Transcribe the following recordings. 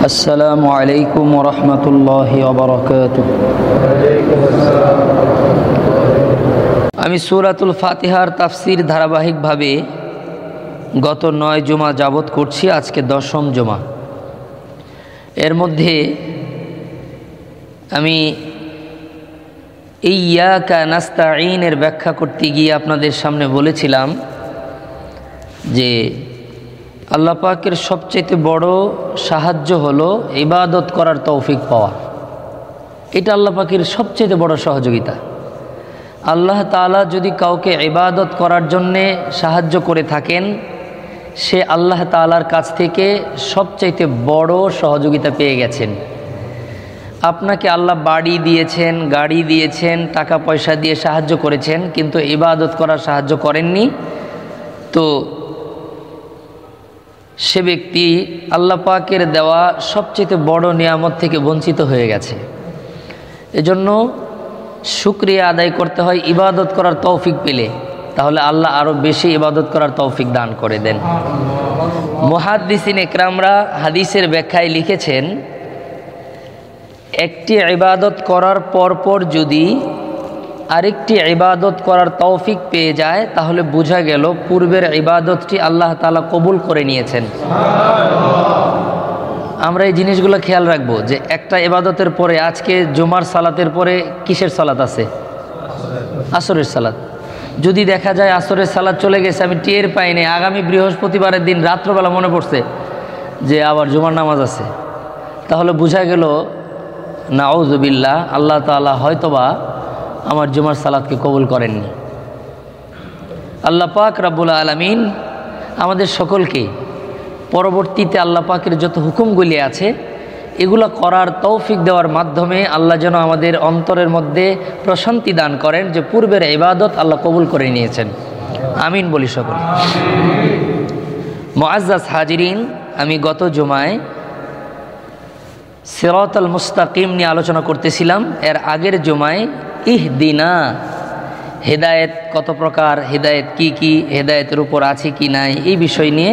আসসালামু আলাইকুম ওয়া রাহমাতুল্লাহি ওয়া বারাকাতুহু। আমি সূরাতুল ফাতিহার তাফসীর ধারাবাহিকভাবে গত 9 জুমা যাবত করছি, আজকে 10ম জুমা। এর মধ্যে আমি ইয়্যাকা নাস্তাঈনের ব্যাখ্যা করতে গিয়ে আপনাদের সামনে বলেছিলাম যে আল্লাহ পাকের সবচেয়ে বড় সাহায্য হলো ইবাদত করার তৌফিক পাওয়া। এটা আল্লাহ পাকের সবচেয়ে বড় সহযোগিতা। আল্লাহ তাআলা যদি কাউকে ইবাদত করার জন্যে সাহায্য করে থাকেন, সে আল্লাহ তাআলার কাছ থেকে সবচেয়ে বড় সহযোগিতা পেয়ে গেছেন। আপনাকে আল্লাহ বাড়ি দিয়েছেন, গাড়ি দিয়েছেন, টাকা পয়সা দিয়ে সাহায্য করেছেন, কিন্তু ইবাদত করার সাহায্য করেননি, তো সে ব্যক্তি আল্লাহ পাকের দেওয়া সবচেয়ে বড় নিয়ামত থেকে বঞ্চিত হয়ে গেছে। এজন্য শুকরিয়া আদায় করতে হয় ইবাদত করার তৌফিক পেলে, তাহলে আল্লাহ আরও বেশি ইবাদত করার তৌফিক দান করে দেন। মুহাদ্দিসিন ইকরামরা হাদিসের ব্যাখ্যায় লিখেছেন, একটি ইবাদত করার পরপর যদি আরেকটি ইবাদত করার তৌফিক পেয়ে যায়, তাহলে বোঝা গেল পূর্বের ইবাদতটি আল্লাহ তাআলা কবুল করে নিয়েছেন। আমরা এই জিনিসগুলো খেয়াল রাখবো যে একটা ইবাদতের পরে, আজকে জুমার সালাতের পরে কিসের সালাত আছে? আসরের সালাত। যদি দেখা যায় আসরের সালাত চলে গেছে, আমি টের পাইনি, আগামী বৃহস্পতিবারের দিন রাত্রবেলা মনে পড়ছে যে আবার জুমার নামাজ আছে, তাহলে বোঝা গেল নাউযুবিল্লাহ, আল্লাহ তাআলা হয়তোবা আমার জুমার সালাতকে কবুল করেননি। আল্লাহ পাক রব্বুল আলামিন আমাদের সকলকে পরবর্তীতে আল্লাহ পাকের যত হুকুমগুলি আছে এগুলো করার তৌফিক দেওয়ার মাধ্যমে আল্লাহ যেন আমাদের অন্তরের মধ্যে প্রশান্তি দান করেন যে পূর্বের ইবাদত আল্লাহ কবুল করে নিয়েছেন। আমিন বলি সকল। মুআজ্জাজ হাজিরিন, আমি গত জুমায় সিরাতাল মুস্তাকিম নিয়ে আলোচনা করতেছিলাম। এর আগের জুমায় ইহদিনা, হেদায়েত কত প্রকার, হেদায়েত কি কি, হেদায়েতের উপর আছে কি নাই, এই বিষয় নিয়ে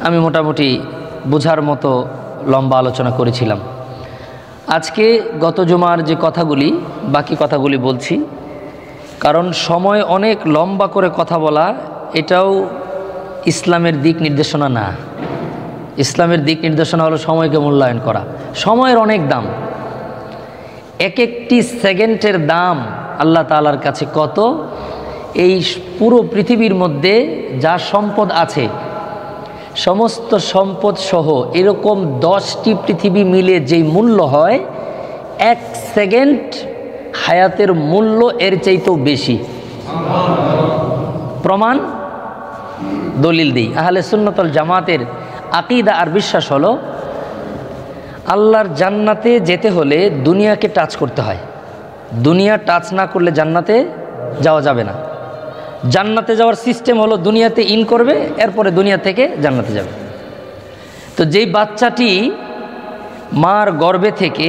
আমি মোটামুটি বোঝার মতো লম্বা আলোচনা করেছিলাম। আজকে গত জুমার যে কথাগুলি, বাকি কথাগুলি বলছি, কারণ সময় অনেক লম্বা করে কথা বলা এটাও ইসলামের দিক নির্দেশনা না। ইসলামের দিক নির্দেশনা হলো সময়কে মূল্যায়ন করা। সময়ের অনেক দাম, এক একটি সেকেন্ডের দাম আল্লাহ তাআলার কাছে কত। এই পুরো পৃথিবীর মধ্যে যা সম্পদ আছে, সমস্ত সম্পদ সহ এরকম 10টি পৃথিবী মিলে যেই মূল্য হয়, 1 সেকেন্ড হায়াতের মূল্য এর চাইতেও বেশি। প্রমাণ দলিল দিই। আহলে সুন্নাত ওয়াল জামাতের আকীদা আর বিশ্বাস হলো, আল্লাহর জান্নাতে যেতে হলে দুনিয়াকে টাচ করতে হয়। দুনিয়া টাচ না করলে জান্নাতে যাওয়া যাবে না। জান্নাতে যাওয়ার সিস্টেম হলো দুনিয়াতে ইন করবে, এরপরে দুনিয়া থেকে জান্নাতে যাবে। তো যেই বাচ্চাটি মার গর্ভে থেকে,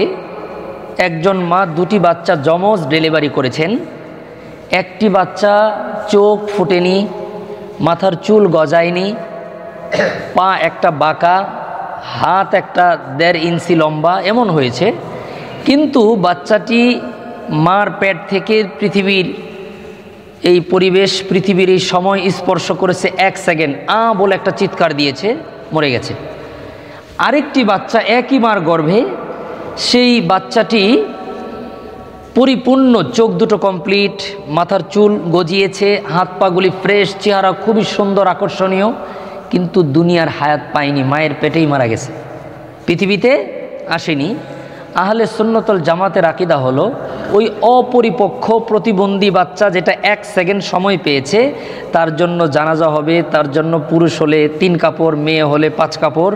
একজন মা 2টি বাচ্চা যমজ ডেলিভারি করেছেন, একটি বাচ্চা চোখ ফুটেনি, মাথার চুল গজায়নি, পা একটা বাঁকা, হাত একটা 1.5 ইঞ্চি লম্বা, এমন হয়েছে, কিন্তু বাচ্চাটি মার পেট থেকে পৃথিবীর এই পরিবেশ, পৃথিবীর এই সময় স্পর্শ করেছে 1 সেকেন্ড, বলে একটা চিৎকার দিয়েছে, মরে গেছে। আরেকটি বাচ্চা একই মার গর্ভে, সেই বাচ্চাটি পরিপূর্ণ, চোখ দুটো কমপ্লিট, মাথার চুল গজিয়েছে, হাত পাগুলি ফ্রেশ, চেহারা খুবই সুন্দর আকর্ষণীয়, কিন্তু দুনিয়ার হায়াত পায়নি, মায়ের পেটেই মারা গেছে, পৃথিবীতে আসেনি। আহলে সুন্নাত ওয়াল জামাতের আকীদা হলো, ওই অপরিপক্ষ প্রতিবন্ধী বাচ্চা যেটা 1 সেকেন্ড সময় পেয়েছে, তার জন্য জানাজা হবে, তার জন্য পুরুষ হলে 3 কাপড়, মেয়ে হলে 5 কাপড়,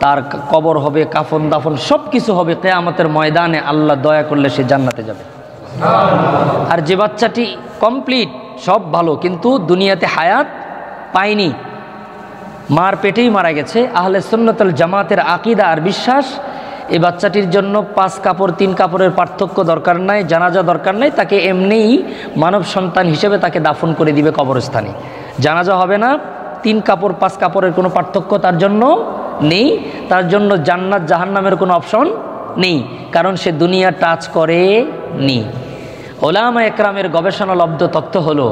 তার কবর হবে, কাফন দাফন সব কিছু হবে, কিয়ামতের ময়দানে আল্লাহ দয়া করলে সে জান্নাতে যাবে। আর যে বাচ্চাটি কমপ্লিট, সব ভালো, কিন্তু দুনিয়াতে হায়াত পায়নি, মার পেটেই মারা গেছে, আহলে সুন্নাত ওয়াল জামাতের আকীদা আর বিশ্বাস, এই বাচ্চাটির জন্য 5 কাপড় 3 কাপড়ের পার্থক্য দরকার নাই, জানাজা দরকার নাই, তাকে এমনিই মানব সন্তান হিসেবে তাকে দাফন করে দিবে কবরস্থানে। জানাজা হবে না, 3 কাপড় 5 কাপড়ের কোনো পার্থক্য তার জন্য নেই, তার জন্য জান্নাত জাহান্নামের কোনো অপশন নেই, কারণ সে দুনিয়া টাচ করেনি। ওলামা একরামের গবেষণালব্ধ তথ্য হলো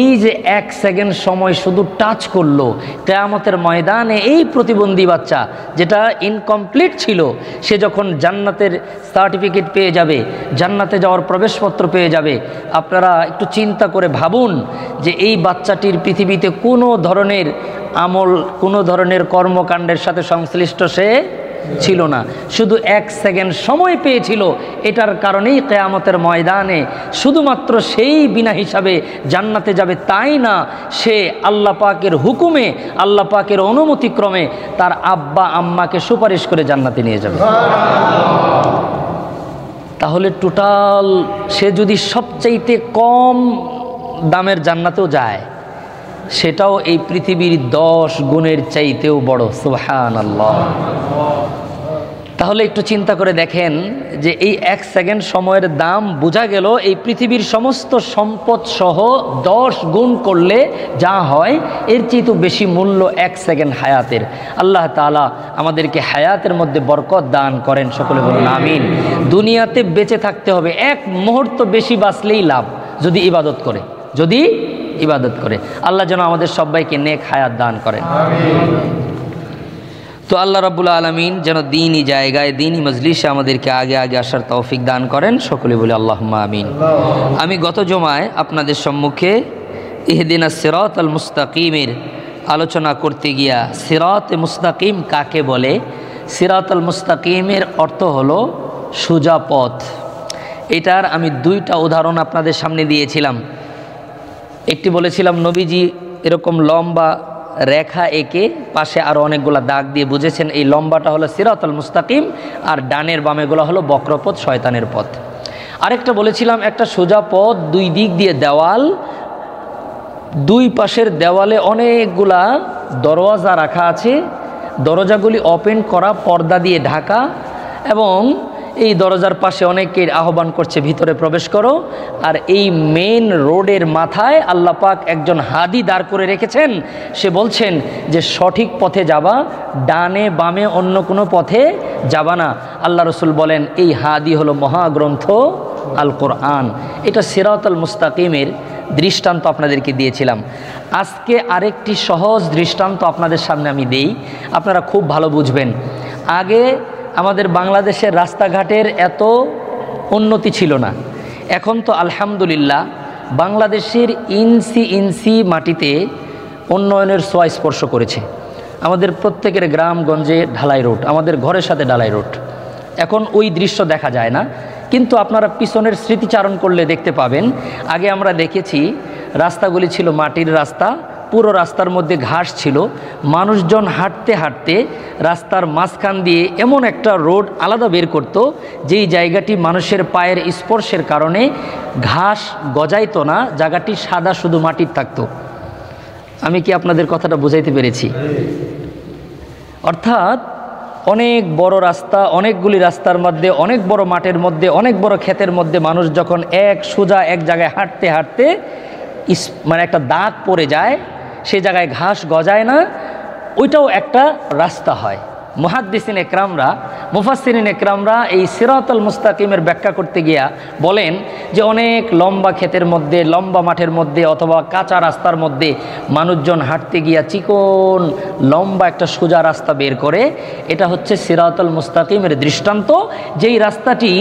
এই যে 1 সেকেন্ড সময় শুধু টাচ করলো, কিয়ামতের ময়দানে এই প্রতিবন্ধী বাচ্চা যেটা ইনকমপ্লিট ছিল, সে যখন জান্নাতের সার্টিফিকেট পেয়ে যাবে, জান্নাতে যাওয়ার প্রবেশপত্র পেয়ে যাবে, আপনারা একটু চিন্তা করে ভাবুন যে এই বাচ্চাটির পৃথিবীতে কোনো ধরনের আমল, কোনো ধরনের কর্মকাণ্ডের সাথে সংশ্লিষ্ট সে ছিল না, শুধু 1 সেকেন্ড সময় পেয়েছিল। এটার কারণেই কিয়ামতের ময়দানে শুধুমাত্র সেই বিনা হিসাবে জান্নাতে যাবে তাই না, সে আল্লাহ পাকের হুকুমে, আল্লাহ পাকের অনুমতিক্রমে তার আব্বা আম্মাকে সুপারিশ করে জান্নাতে নিয়ে যাবে। তাহলে টোটাল সে যদি সবচাইতে কম দামের জান্নাতেও যায়, সেটাও এই পৃথিবীর 10 গুণের চাইতেও বড়। সুবহানাল্লাহ। তাহলে একটু চিন্তা করে দেখেন যে এই 1 সেকেন্ড সময়ের দাম বোঝা গেল এই পৃথিবীর সমস্ত সম্পদ সহ 10 গুণ করলে যা হয়, এর চেয়ে তো বেশি মূল্য 1 সেকেন্ড হায়াতের। আল্লাহ তাআলা আমাদেরকে হায়াতের মধ্যে বরকত দান করেন, সকলে বলুন আমিন। দুনিয়াতে বেঁচে থাকতে হবে, 1 মুহূর্ত বেশি বাঁচলেই লাভ, যদি ইবাদত করে, যদি ইবাদত করে। আল্লাহ যেন আমাদের সবাইকে নেক হায়াত দান করেন। তো আল্লাহ রাব্বুল আলামিন যেন দ্বীনি জায়গায়, দ্বীনি মজলিসে আমাদেরকে আগে আগে আসার তৌফিক দান করেন, সকলে বলে আল্লাহুম্মা আমিন। আমি গত জুমায় আপনাদের সম্মুখে ইহদিনাস সিরাতাল মুস্তাকিমের আলোচনা করতে গিয়া, সিরাতে মুস্তাকিম কাকে বলে, সিরাতাল মুস্তাকিমের অর্থ হলো সোজা পথ। এটার আমি 2টা উদাহরণ আপনাদের সামনে দিয়েছিলাম। একটি বলেছিলাম নবীজি এরকম লম্বা রেখা এঁকে পাশে আরও অনেকগুলো দাগ দিয়ে বুঝেছেন এই লম্বাটা হলো সিরাতুল মুস্তাকিম, আর ডানের বামেগুলো হলো বক্রপথ, শয়তানের পথ। আরেকটা বলেছিলাম একটা সোজা পথ, 2 দিক দিয়ে দেওয়াল, 2 পাশের দেওয়ালে অনেকগুলা দরওয়াজা রাখা আছে, দরজাগুলি ওপেন করা, পর্দা দিয়ে ঢাকা, এবং এই দরজার পাশে অনেকের আহ্বান করছে ভিতরে প্রবেশ করো। আর এই মেন রোডের মাথায় আল্লাহ পাক একজন হাদি দাঁড় করে রেখেছেন, সে বলছেন যে সঠিক পথে যাবা, ডানে বামে অন্য কোনো পথে যাবা না। আল্লাহ রসুল বলেন এই হাদি হলো মহাগ্রন্থ আল কোরআন। এটা সিরাতুল মুস্তাকিমের দৃষ্টান্ত আপনাদেরকে দিয়েছিলাম। আজকে আরেকটি সহজ দৃষ্টান্ত আপনাদের সামনে আমি দেই, আপনারা খুব ভালো বুঝবেন। আগে আমাদের বাংলাদেশের রাস্তাঘাটের এত উন্নতি ছিল না, এখন তো আলহামদুলিল্লাহ বাংলাদেশের ইঞ্চি ইঞ্চি মাটিতে উন্নয়নের ছোঁয়া স্পর্শ করেছে। আমাদের প্রত্যেকের গ্রামগঞ্জে ঢালাই রোড, আমাদের ঘরের সাথে ঢালাই রোড। এখন ওই দৃশ্য দেখা যায় না, কিন্তু আপনারা পিছনের স্মৃতিচারণ করলে দেখতে পাবেন আগে আমরা দেখেছি রাস্তাগুলি ছিল মাটির রাস্তা, পুরো রাস্তার মধ্যে ঘাস ছিল, মানুষজন হাঁটতে হাঁটতে রাস্তার মাঝখান দিয়ে এমন একটা রোড আলাদা বের করত যেই জায়গাটি মানুষের পায়ের স্পর্শের কারণে ঘাস গজাইতো না, জায়গাটি সাদা শুধু মাটির থাকতো। আমি কি আপনাদের কথাটা বুঝাইতে পেরেছি? অর্থাৎ অনেক বড় রাস্তা, অনেকগুলি রাস্তার মধ্যে, অনেক বড় মাঠের মধ্যে, অনেক বড় ক্ষেতের মধ্যে মানুষ যখন সোজা এক জায়গায় হাঁটতে হাঁটতে মানে একটা দাগ পড়ে যায়, সে জায়গায় ঘাস গজায় না, ওইটাও একটা রাস্তা হয়। মুহাদ্দিসিন একরামরা, মুফাসসিরিন একরামরা এই সিরাতুল মুস্তাকিমের ব্যাখ্যা করতে গিয়া বলেন যে অনেক লম্বা ক্ষেতের মধ্যে, লম্বা মাঠের মধ্যে অথবা কাঁচা রাস্তার মধ্যে মানুষজন হাঁটতে গিয়া চিকন লম্বা একটা সোজা রাস্তা বের করে, এটা হচ্ছে সিরাতুল মুস্তাকিমের দৃষ্টান্ত। যেই রাস্তাটি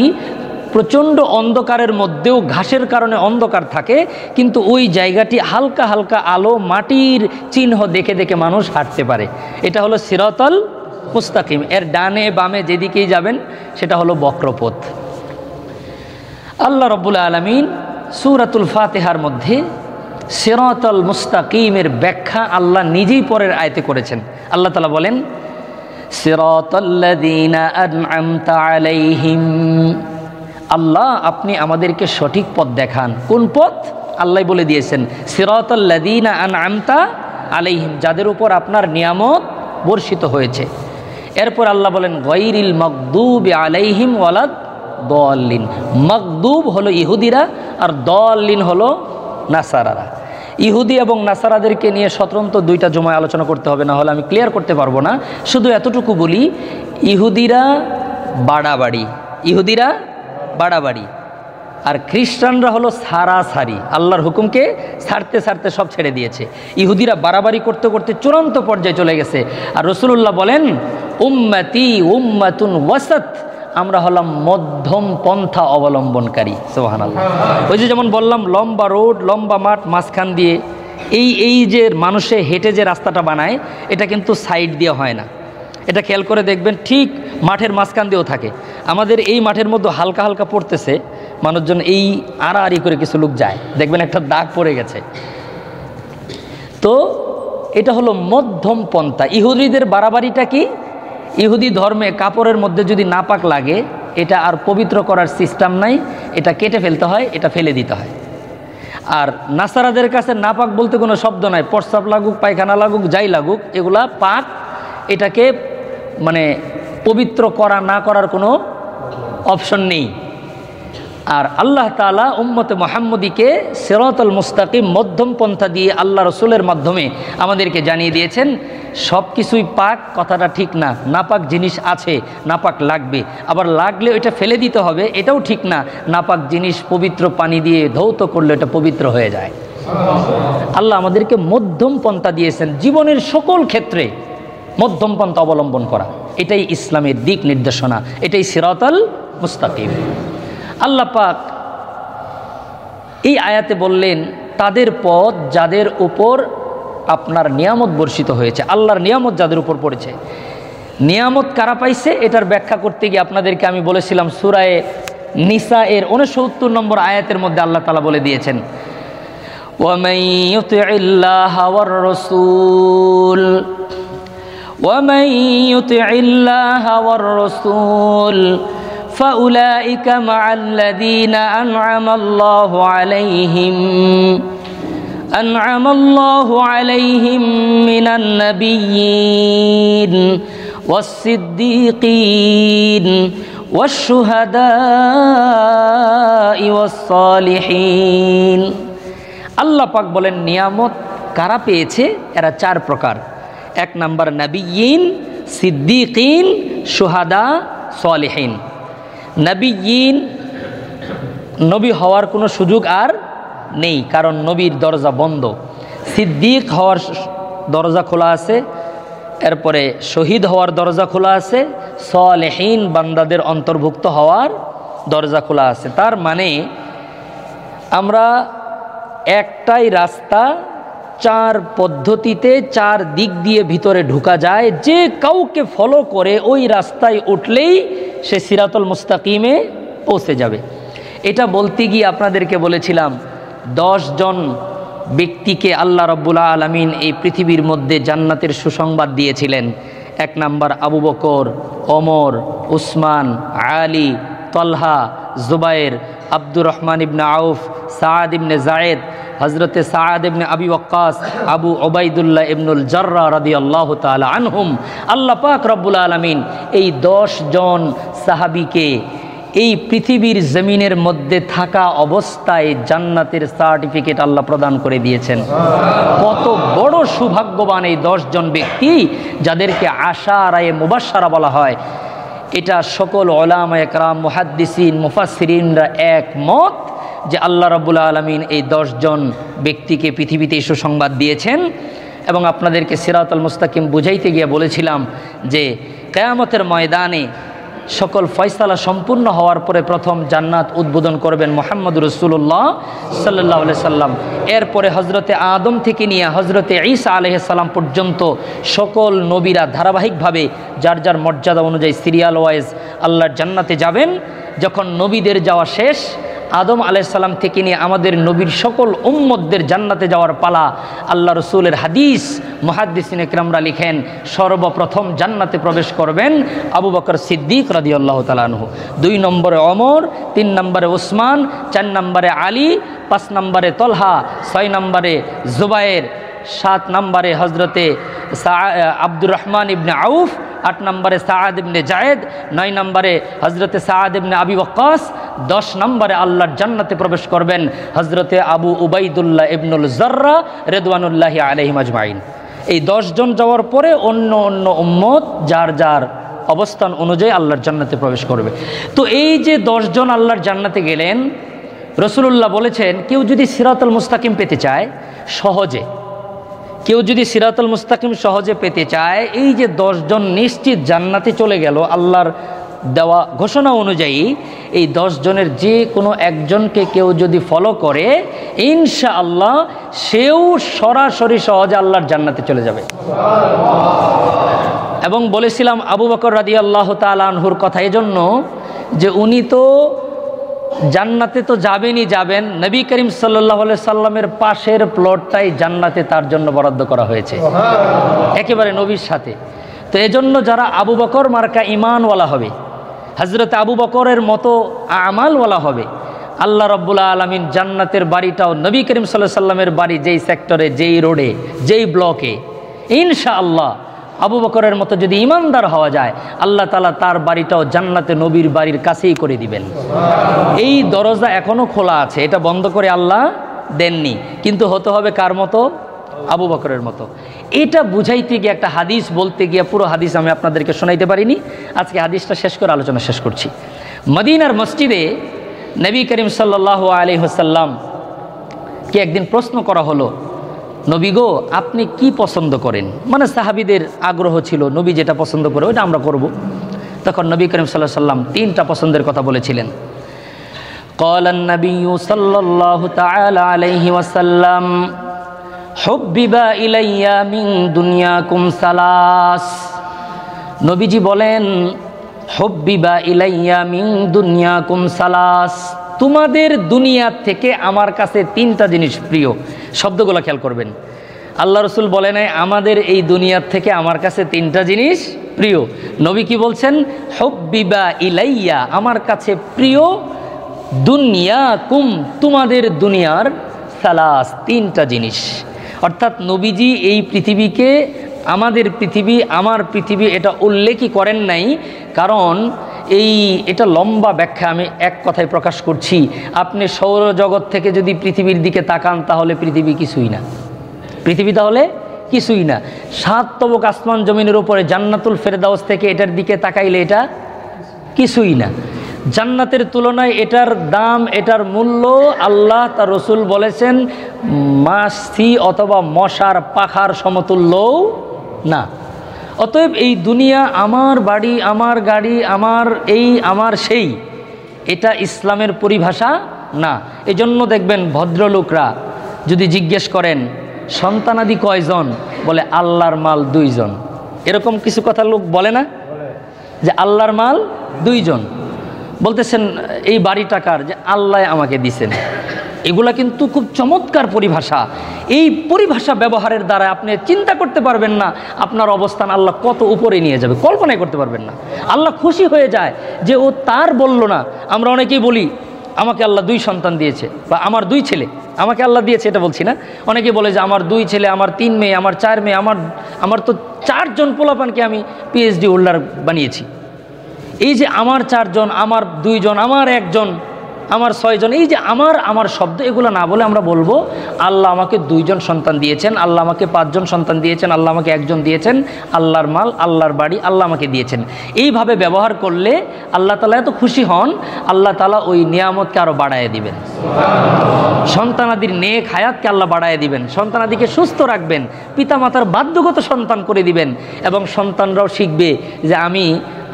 প্রচণ্ড অন্ধকারের মধ্যেও ঘাসের কারণে অন্ধকার থাকে, কিন্তু ওই জায়গাটি হালকা হালকা আলো, মাটির চিহ্ন দেখে দেখে মানুষ হাঁটতে পারে। এটা হলো সিরাতুল মুস্তাকিম। এর ডানে বামে যেদিকেই যাবেন সেটা হলো বক্রপথ। আল্লাহ রাব্বুল আলামিন সূরাতুল ফাতিহার মধ্যে সিরাতুল মুস্তাকিমের ব্যাখ্যা আল্লাহ নিজেই পরের আয়াতে করেছেন। আল্লাহ তাআলা বলেন সিরাতাল্লাযীনা আন'আমতা আলাইহিম, আল্লাহ আপনি আমাদেরকে সঠিক পথ দেখান। কোন পথ? আল্লাহ বলে দিয়েছেন সিরাতাল্লাযীনা আন'আমতা আলাইহিম, যাদের উপর আপনার নিয়ামত বর্ষিত হয়েছে। এরপর আল্লাহ বলেন গায়রিল মাগদুবি আলাইহিম ওয়ালাদ দাল্লিন। মাগদুব হলো ইহুদিরা আর দাল্লিন হলো নাসারারা। ইহুদি এবং নাসারাদেরকে নিয়ে স্বতন্ত্র দুইটা জমায় আলোচনা করতে হবে, না হলে আমি ক্লিয়ার করতে পারবো না। শুধু এতটুকু বলি, ইহুদিরা বাড়াবাড়ি আর খ্রিস্টানরা হলো সারাসারি, আল্লাহর হুকুমকে ছাড়তে ছাড়তে সব ছেড়ে দিয়েছে। ইহুদিরা বাড়াবাড়ি করতে করতে চূড়ান্ত পর্যায়ে চলে গেছে। আর রাসূলুল্লাহ বলেন, উম্মতি উম্মাতুন ওয়াসাত, আমরা হলাম মধ্যম পন্থা অবলম্বনকারী। সুবহানাল্লাহ। ওই যে যেমন বললাম, লম্বা রোড, লম্বা মাঠ, মাঝখান দিয়ে এই যে মানুষে হেঁটে যে রাস্তাটা বানায়, এটা কিন্তু সাইড দিয়ে হয় না। এটা খেয়াল করে দেখবেন, ঠিক মাঠের মাঝখান দিয়েও থাকে। আমাদের এই মাঠের মধ্যে হালকা হালকা পড়তেছে, মানুষজন এই আড়াআড়ি করে কিছু লোক যায়, দেখবেন একটা দাগ পড়ে গেছে। তো এটা হলো মধ্যম পন্থা। ইহুদিদের বাড়াবাড়িটা কি? ইহুদি ধর্মে কাপড়ের মধ্যে যদি নাপাক লাগে, এটা আর পবিত্র করার সিস্টেম নাই, এটা কেটে ফেলতে হয়, এটা ফেলে দিতে হয়। আর নাসারাদের কাছে নাপাক বলতে কোনো শব্দ নাই, প্রস্রাব লাগুক, পায়খানা লাগুক, যাই লাগুক, এগুলা পাক, এটাকে মানে পবিত্র করা না করার কোনো অপশন নেই। আর আল্লাহ তাআলা উম্মতে মুহাম্মদীকে সিরাতাল মুস্তাকিম, মধ্যম পন্থা দিয়ে আল্লাহ রসুলের মাধ্যমে আমাদেরকে জানিয়ে দিয়েছেন সব কিছুই পাক, কথাটা ঠিক না। নাপাক জিনিস আছে, নাপাক লাগবে, আবার লাগলে ওইটা ফেলে দিতে হবে, এটাও ঠিক না। নাপাক জিনিস পবিত্র পানি দিয়ে ধৌত করলে এটা পবিত্র হয়ে যায়। আল্লাহ আমাদেরকে মধ্যম পন্থা দিয়েছেন জীবনের সকল ক্ষেত্রে, মধ্যম পন্থা অবলম্বন করা, এটাই ইসলামের দিক নির্দেশনা, এটাই সিরাতাল মুস্তাকিম। আল্লাহ পাক এই আয়াতে বললেন, তাদের পথ যাদের উপর আপনার নিয়ামত বর্ষিত হয়েছে, আল্লাহর নিয়ামত যাদের উপর পড়েছে। নিয়ামত কারা পাইছে, এটার ব্যাখ্যা করতে গিয়ে আপনাদেরকে আমি বলেছিলাম, সূরা নিসা এর 69 নম্বর আয়াতের মধ্যে আল্লাহ তাআলা বলে দিয়েছেন, وَمَن يُطِعِ اللَّهَ وَالرَّسُولَ فَأُولَئِكَ مَعَ الَّذِينَ أَنْعَمَ اللَّهُ عَلَيْهِمْ مِنَ النَّبِيِّينَ وَالصِّدِّيقِينَ وَالشُّهَدَاءِ وَالصَّالِحِينَ। আল্লাহ পাক বলেন, নিয়ামত কারা পেয়েছে? এরা 4 প্রকার। 1 নাম্বার নবিয়্যিন, সিদ্দিকিন, শুহাদা, সালিহিন। নবিয়্যিন, নবী হওয়ার কোনো সুযোগ আর নেই, কারণ নবীর দরজা বন্ধ। সিদ্দিক হওয়ার দরজা খোলা আছে, এরপরে শহীদ হওয়ার দরজা খোলা আছে, সালেহীন বান্দাদের অন্তর্ভুক্ত হওয়ার দরজা খোলা আছে। তার মানে আমরা একটাই রাস্তা, 4 পদ্ধতিতে 4 দিক দিয়ে ভিতরে ঢোকা যায়। যে কাউকে ফলো করে ওই রাস্তায় উঠলেই সে সিরাতুল মুস্তাকিমে পৌঁছে যাবে। এটা বলতে গিয়ে আপনাদেরকে বলেছিলাম, 10 জন ব্যক্তিকে আল্লাহ রাব্বুল আলামিন এই পৃথিবীর মধ্যে জান্নাতের সুসংবাদ দিয়েছিলেন। 1 নাম্বার আবু বকর, ওমর, উসমান, আলী, তলহা, জুবায়ের, আব্দুর রহমান ইবনে আউফ, সাদ ইবনে জায়েদ, হজরতে সাদ ইবনে আবি ওয়াক্কাস, আবু ওবাইদুল্লাহ ইবনুল জাররা রাদিয়াল্লাহু তাআলা আনহুম। আল্লাহ পাক রব্বুল আলামিন এই 10 জন সাহাবীকে এই পৃথিবীর জমিনের মধ্যে থাকা অবস্থায় জান্নাতের সার্টিফিকেট আল্লাহ প্রদান করে দিয়েছেন। কত বড় সৌভাগ্যবান এই 10 জন ব্যক্তি, যাদেরকে আশারায়ে মুবাশশারা বলা হয়। এটা সকল উলামা একরাম, মুহাদ্দিসিন, মুফাসসিরিনরা একমত যে আল্লাহ রাব্বুল আলামিন এই 10 জন ব্যক্তিকে পৃথিবীতে সুসংবাদ দিয়েছেন। এবং আপনাদেরকে সিরাতুল মুস্তাকিম বুঝাইতে গিয়ে বলেছিলাম যে কিয়ামতের ময়দানে সকল ফয়সালা সম্পূর্ণ হওয়ার পরে প্রথম জান্নাত উদ্বোধন করবেন মুহাম্মদুর রাসূলুল্লাহ সাল্লাল্লাহু আলাইহি সাল্লাম। এরপরে হজরতে আদম থেকে নিয়ে হজরতে ঈসা আলাইহিস সালাম পর্যন্ত সকল নবীরা ধারাবাহিকভাবে যার যার মর্যাদা অনুযায়ী সিরিয়াল ওয়াইজ আল্লাহর জান্নাতে যাবেন। যখন নবীদের যাওয়া শেষ, আদম আলাইহিস সালাম থেকে নিয়ে আমাদের নবীর সকল উম্মতদের জান্নাতে যাওয়ার পালা। আল্লাহ রসুলের হাদিস মুহাদ্দিসিন ইকরামরা লিখেন, সর্বপ্রথম জান্নাতে প্রবেশ করবেন আবু বকর সিদ্দিক রাদিয়াল্লাহু তাআলা আনহু, 2 নম্বরে ওমর, 3 নম্বরে উসমান, 4 নম্বরে আলী, 5 নম্বরে তলহা, 6 নম্বরে জুবায়ের, 7 নম্বরে হজরতে আব্দুর রহমান ইবনে আউফ, 8 নম্বরে সাআদ ইবনে জায়েদ, 9 নম্বরে হজরতে সাআদ ইবনে আবি ওয়াক্কাস, 10 নম্বরে আল্লাহর জান্নাতে প্রবেশ করবেন হজরতে আবু উবাইদুল্লাহ ইবনুল জাররা রিদওয়ানুল্লাহি আলাইহিম আজমাইন। এই 10 জন যাওয়ার পরে অন্য অন্য উম্মত যার যার অবস্থান অনুযায়ী আল্লাহর জান্নাতে প্রবেশ করবে। তো এই যে 10 জন আল্লাহর জান্নাতে গেলেন, রাসূলুল্লাহ বলেছেন কেউ যদি সিরাতুল মুস্তাকিম পেতে চায় সহজে, কেউ যদি সিরাতুল মুস্তাকিম সহজে পেতে চায়, এই যে 10 জন নিশ্চিত জান্নাতে চলে গেল আল্লাহর দেওয়া ঘোষণা অনুযায়ী, এই 10 জনের যে কোনো একজনকে কেউ যদি ফলো করে ইনশাআল্লাহ সেও সরাসরি সহজে আল্লাহর জান্নাতে চলে যাবে। এবং বলেছিলাম আবু বকর রাদিয়াল্লাহু তাআলা আনহুর কথা, এজন্য যে উনি তো জান্নাতে তো যাবেনই যাবেন, নবী করিম সাল্লাল্লাহু আলাইহি সাল্লামের পাশের প্লটটাই জান্নাতে তার জন্য বরাদ্দ করা হয়েছে একেবারে নবীর সাথে। তো এজন্য যারা আবু বকর মার্কা ঈমানওয়ালা হবে, হযরত আবু বকরের মতো আমালওয়ালা হবে, আল্লাহ রাব্বুল আলামিন জান্নাতের বাড়িটাও নবী করিম সাল্লাল্লাহু আলাইহি সাল্লামের বাড়ি যেই সেক্টরে, যেই রোডে, যেই ব্লকে, ইনশাআল্লাহ আবু বকরের মতো যদি ইমানদার হওয়া যায় আল্লাহ তাআলা তার বাড়িটাও জান্নাতে নবীর বাড়ির কাছেই করে দিবেন। এই দরজা এখনো খোলা আছে, এটা বন্ধ করে আল্লাহ দেননি, কিন্তু হতে হবে কার মতো? আবু বকরের মতো। এটা বুঝাইতে গিয়ে একটা হাদিস বলতে গিয়ে পুরো হাদিস আমি আপনাদেরকে শোনাইতে পারিনি, আজকে হাদিসটা শেষ করে আলোচনা শেষ করছি। মদিনার মসজিদে নবী করিম সাল্লাল্লাহু আলাইহি ওয়াসাল্লাম কে একদিন প্রশ্ন করা হলো, নবী গো আপনি কি পছন্দ করেন? মানে সাহাবীদের আগ্রহ ছিল নবী যেটা পছন্দ করে ওইটা আমরা করব। তখন নবী করিম সাল্লাল্লাহু আলাইহি ওয়াসাল্লাম 3টা পছন্দের কথা বলেছিলেন। قال النبي صلى الله تعالى عليه وسلم حبب إلي من دنياكم ثلاث। নবীজি বলেন হুব্বিবা ইলাইয়া মিন দুনিয়াকুম সালাস, তোমাদের দুনিয়া থেকে আমার কাছে 3টা জিনিস প্রিয়। শব্দগুলো খেয়াল করবেন, আল্লাহ রসুল বলে নাই আমাদের এই দুনিয়ার থেকে আমার কাছে 3টা জিনিস প্রিয়। নবী কি বলছেন? হুব্বিবা ইলাইয়া, আমার কাছে প্রিয়, দুনিয়াকুম, তোমাদের দুনিয়ার, সালাস, 3টা জিনিস। অর্থাৎ নবীজি এই পৃথিবীকে আমাদের পৃথিবী, আমার পৃথিবী এটা উল্লেখই করেন নাই, কারণ এটা লম্বা ব্যাখ্যা, আমি এক কথায় প্রকাশ করছি। আপনি সৌরজগৎ থেকে যদি পৃথিবীর দিকে তাকান তাহলে পৃথিবী কিছুই না, পৃথিবী তাহলে কিছুই না। 7 তবক আসমান জমিনের উপরে জান্নাতুল ফেরদাউস থেকে এটার দিকে তাকাইলে এটা কিছুই না। জান্নাতের তুলনায় এটার দাম, এটার মূল্য আল্লাহ তার রসুল বলেছেন মাছি অথবা মশার পাখার সমতুল্যও না। অতএব এই দুনিয়া আমার বাড়ি, আমার গাড়ি, আমার এই, আমার সেই, এটা ইসলামের পরিভাষা না। এজন্য দেখবেন ভদ্রলোকরা যদি জিজ্ঞেস করেন সন্তানাদি কয়জন, বলে আল্লাহর মাল 2 জন। এরকম কিছু কথা লোক বলে না যে আল্লাহর মাল 2 জন, বলতেছেন এই বাড়ি টাকার যে আল্লাহ আমাকে দিছেন। এগুলা কিন্তু খুব চমৎকার পরিভাষা। এই পরিভাষা ব্যবহারের দ্বারা আপনি চিন্তা করতে পারবেন না আপনার অবস্থান আল্লাহ কত উপরে নিয়ে যাবে, কল্পনাই করতে পারবেন না। আল্লাহ খুশি হয়ে যায় যে ও তার বলল না। আমরা অনেকেই বলি আমাকে আল্লাহ 2 সন্তান দিয়েছে, বা আমার 2 ছেলে আমাকে আল্লাহ দিয়েছে, এটা বলছি না। অনেকে বলে যে আমার 2 ছেলে, আমার 3 মেয়ে, আমার 4 মেয়ে, আমার তো 4 জন পোলাপানকে আমি PhD হোল্ডার বানিয়েছি। এই যে আমার 4 জন, আমার 2 জন, আমার 1 জন, আমার 6 জন, এই যে আমার শব্দ, এগুলো না বলে আমরা বলবো আল্লাহ আমাকে 2 জন সন্তান দিয়েছেন, আল্লাহ আমাকে 5 জন সন্তান দিয়েছেন, আল্লাহ আমাকে 1 জন দিয়েছেন, আল্লাহর মাল, আল্লাহর বাড়ি আল্লাহ আমাকে দিয়েছেন। এইভাবে ব্যবহার করলে আল্লাহ তাআলা এত খুশি হন, আল্লাহ তাআলা ওই নিয়ামতকে আরও বাড়ায় দিবেন। সন্তানাদির নেক হায়াতকে আল্লাহ বাড়ায় দিবেন, সন্তানাদিকে সুস্থ রাখবেন, পিতামাতার বাধ্যগত সন্তান করে দিবেন, এবং সন্তানরাও শিখবে যে আমি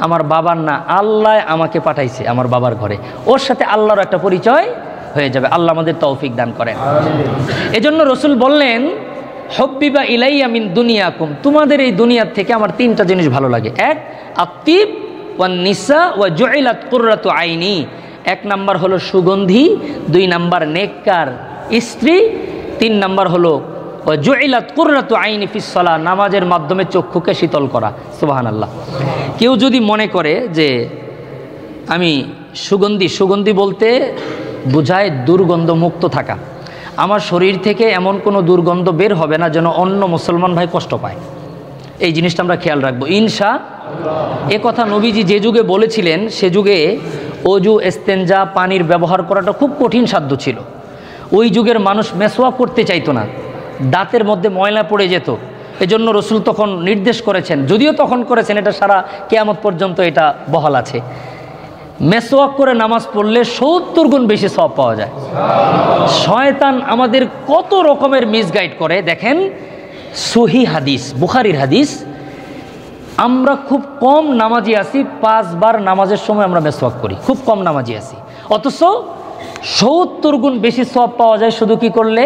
আমার বাবার না, আল্লাহ আমাকে পাঠাইছে আমার বাবার ঘরে, ওর সাথে আল্লাহর একটা পরিচয় হয়ে যাবে। আল্লাহ আমাদের তৌফিক দান করেন। এজন্য রসুল বললেন হুব্বিবা ইলাইয়া মিন দুনিয়াকুম, তোমাদের এই দুনিয়ার থেকে আমার 3টা জিনিস ভালো লাগে। 1 আত্তিব ওয়ান নিসা ওয়া জুইলাত কুররাতু আইনি। 1 নাম্বার হলো সুগন্ধি, 2 নাম্বার নেককার স্ত্রী, 3 নাম্বার হলো ওয়া জুইলাত কুররাতু আইনি ফিস সালাহ, নামাজের মাধ্যমে চক্ষুকে শীতল করা। সুবহানাল্লাহ। কেউ যদি মনে করে যে আমি সুগন্ধি বলতে বোঝায় দুর্গন্ধ মুক্ত থাকা, আমার শরীর থেকে এমন কোনো দুর্গন্ধ বের হবে না যেন অন্য মুসলমান ভাই কষ্ট পায়। এই জিনিসটা আমরা খেয়াল রাখবো এ কথা নবীজি যে যুগে বলেছিলেন সে যুগে অজু ইস্তেঞ্জা পানির ব্যবহার করাটা খুব কঠিন সাধ্য ছিল। ওই যুগের মানুষ মেসওয়াক করতে চাইতো না, দাঁতের মধ্যে ময়লা পড়ে যেত। এজন্য রসুল তখন নির্দেশ করেছেন, যদিও তখন করেছেন, এটা সারা কিয়ামত পর্যন্ত এটা বহাল আছে, মেসওয়াক করে নামাজ পড়লে 70 গুণ বেশি সওয়াব পাওয়া যায়। শয়তান আমাদের কত রকমের মিসগাইড করে দেখেন। সহিহ হাদিস, বুখারীর হাদিস, আমরা খুব কম নামাজি আছি, 5 বার নামাজের সময় আমরা মেসওয়াক করি, খুব কম নামাজি আছি, অথচ 70 গুণ বেশি সওয়াব পাওয়া যায় শুধু কি করলে?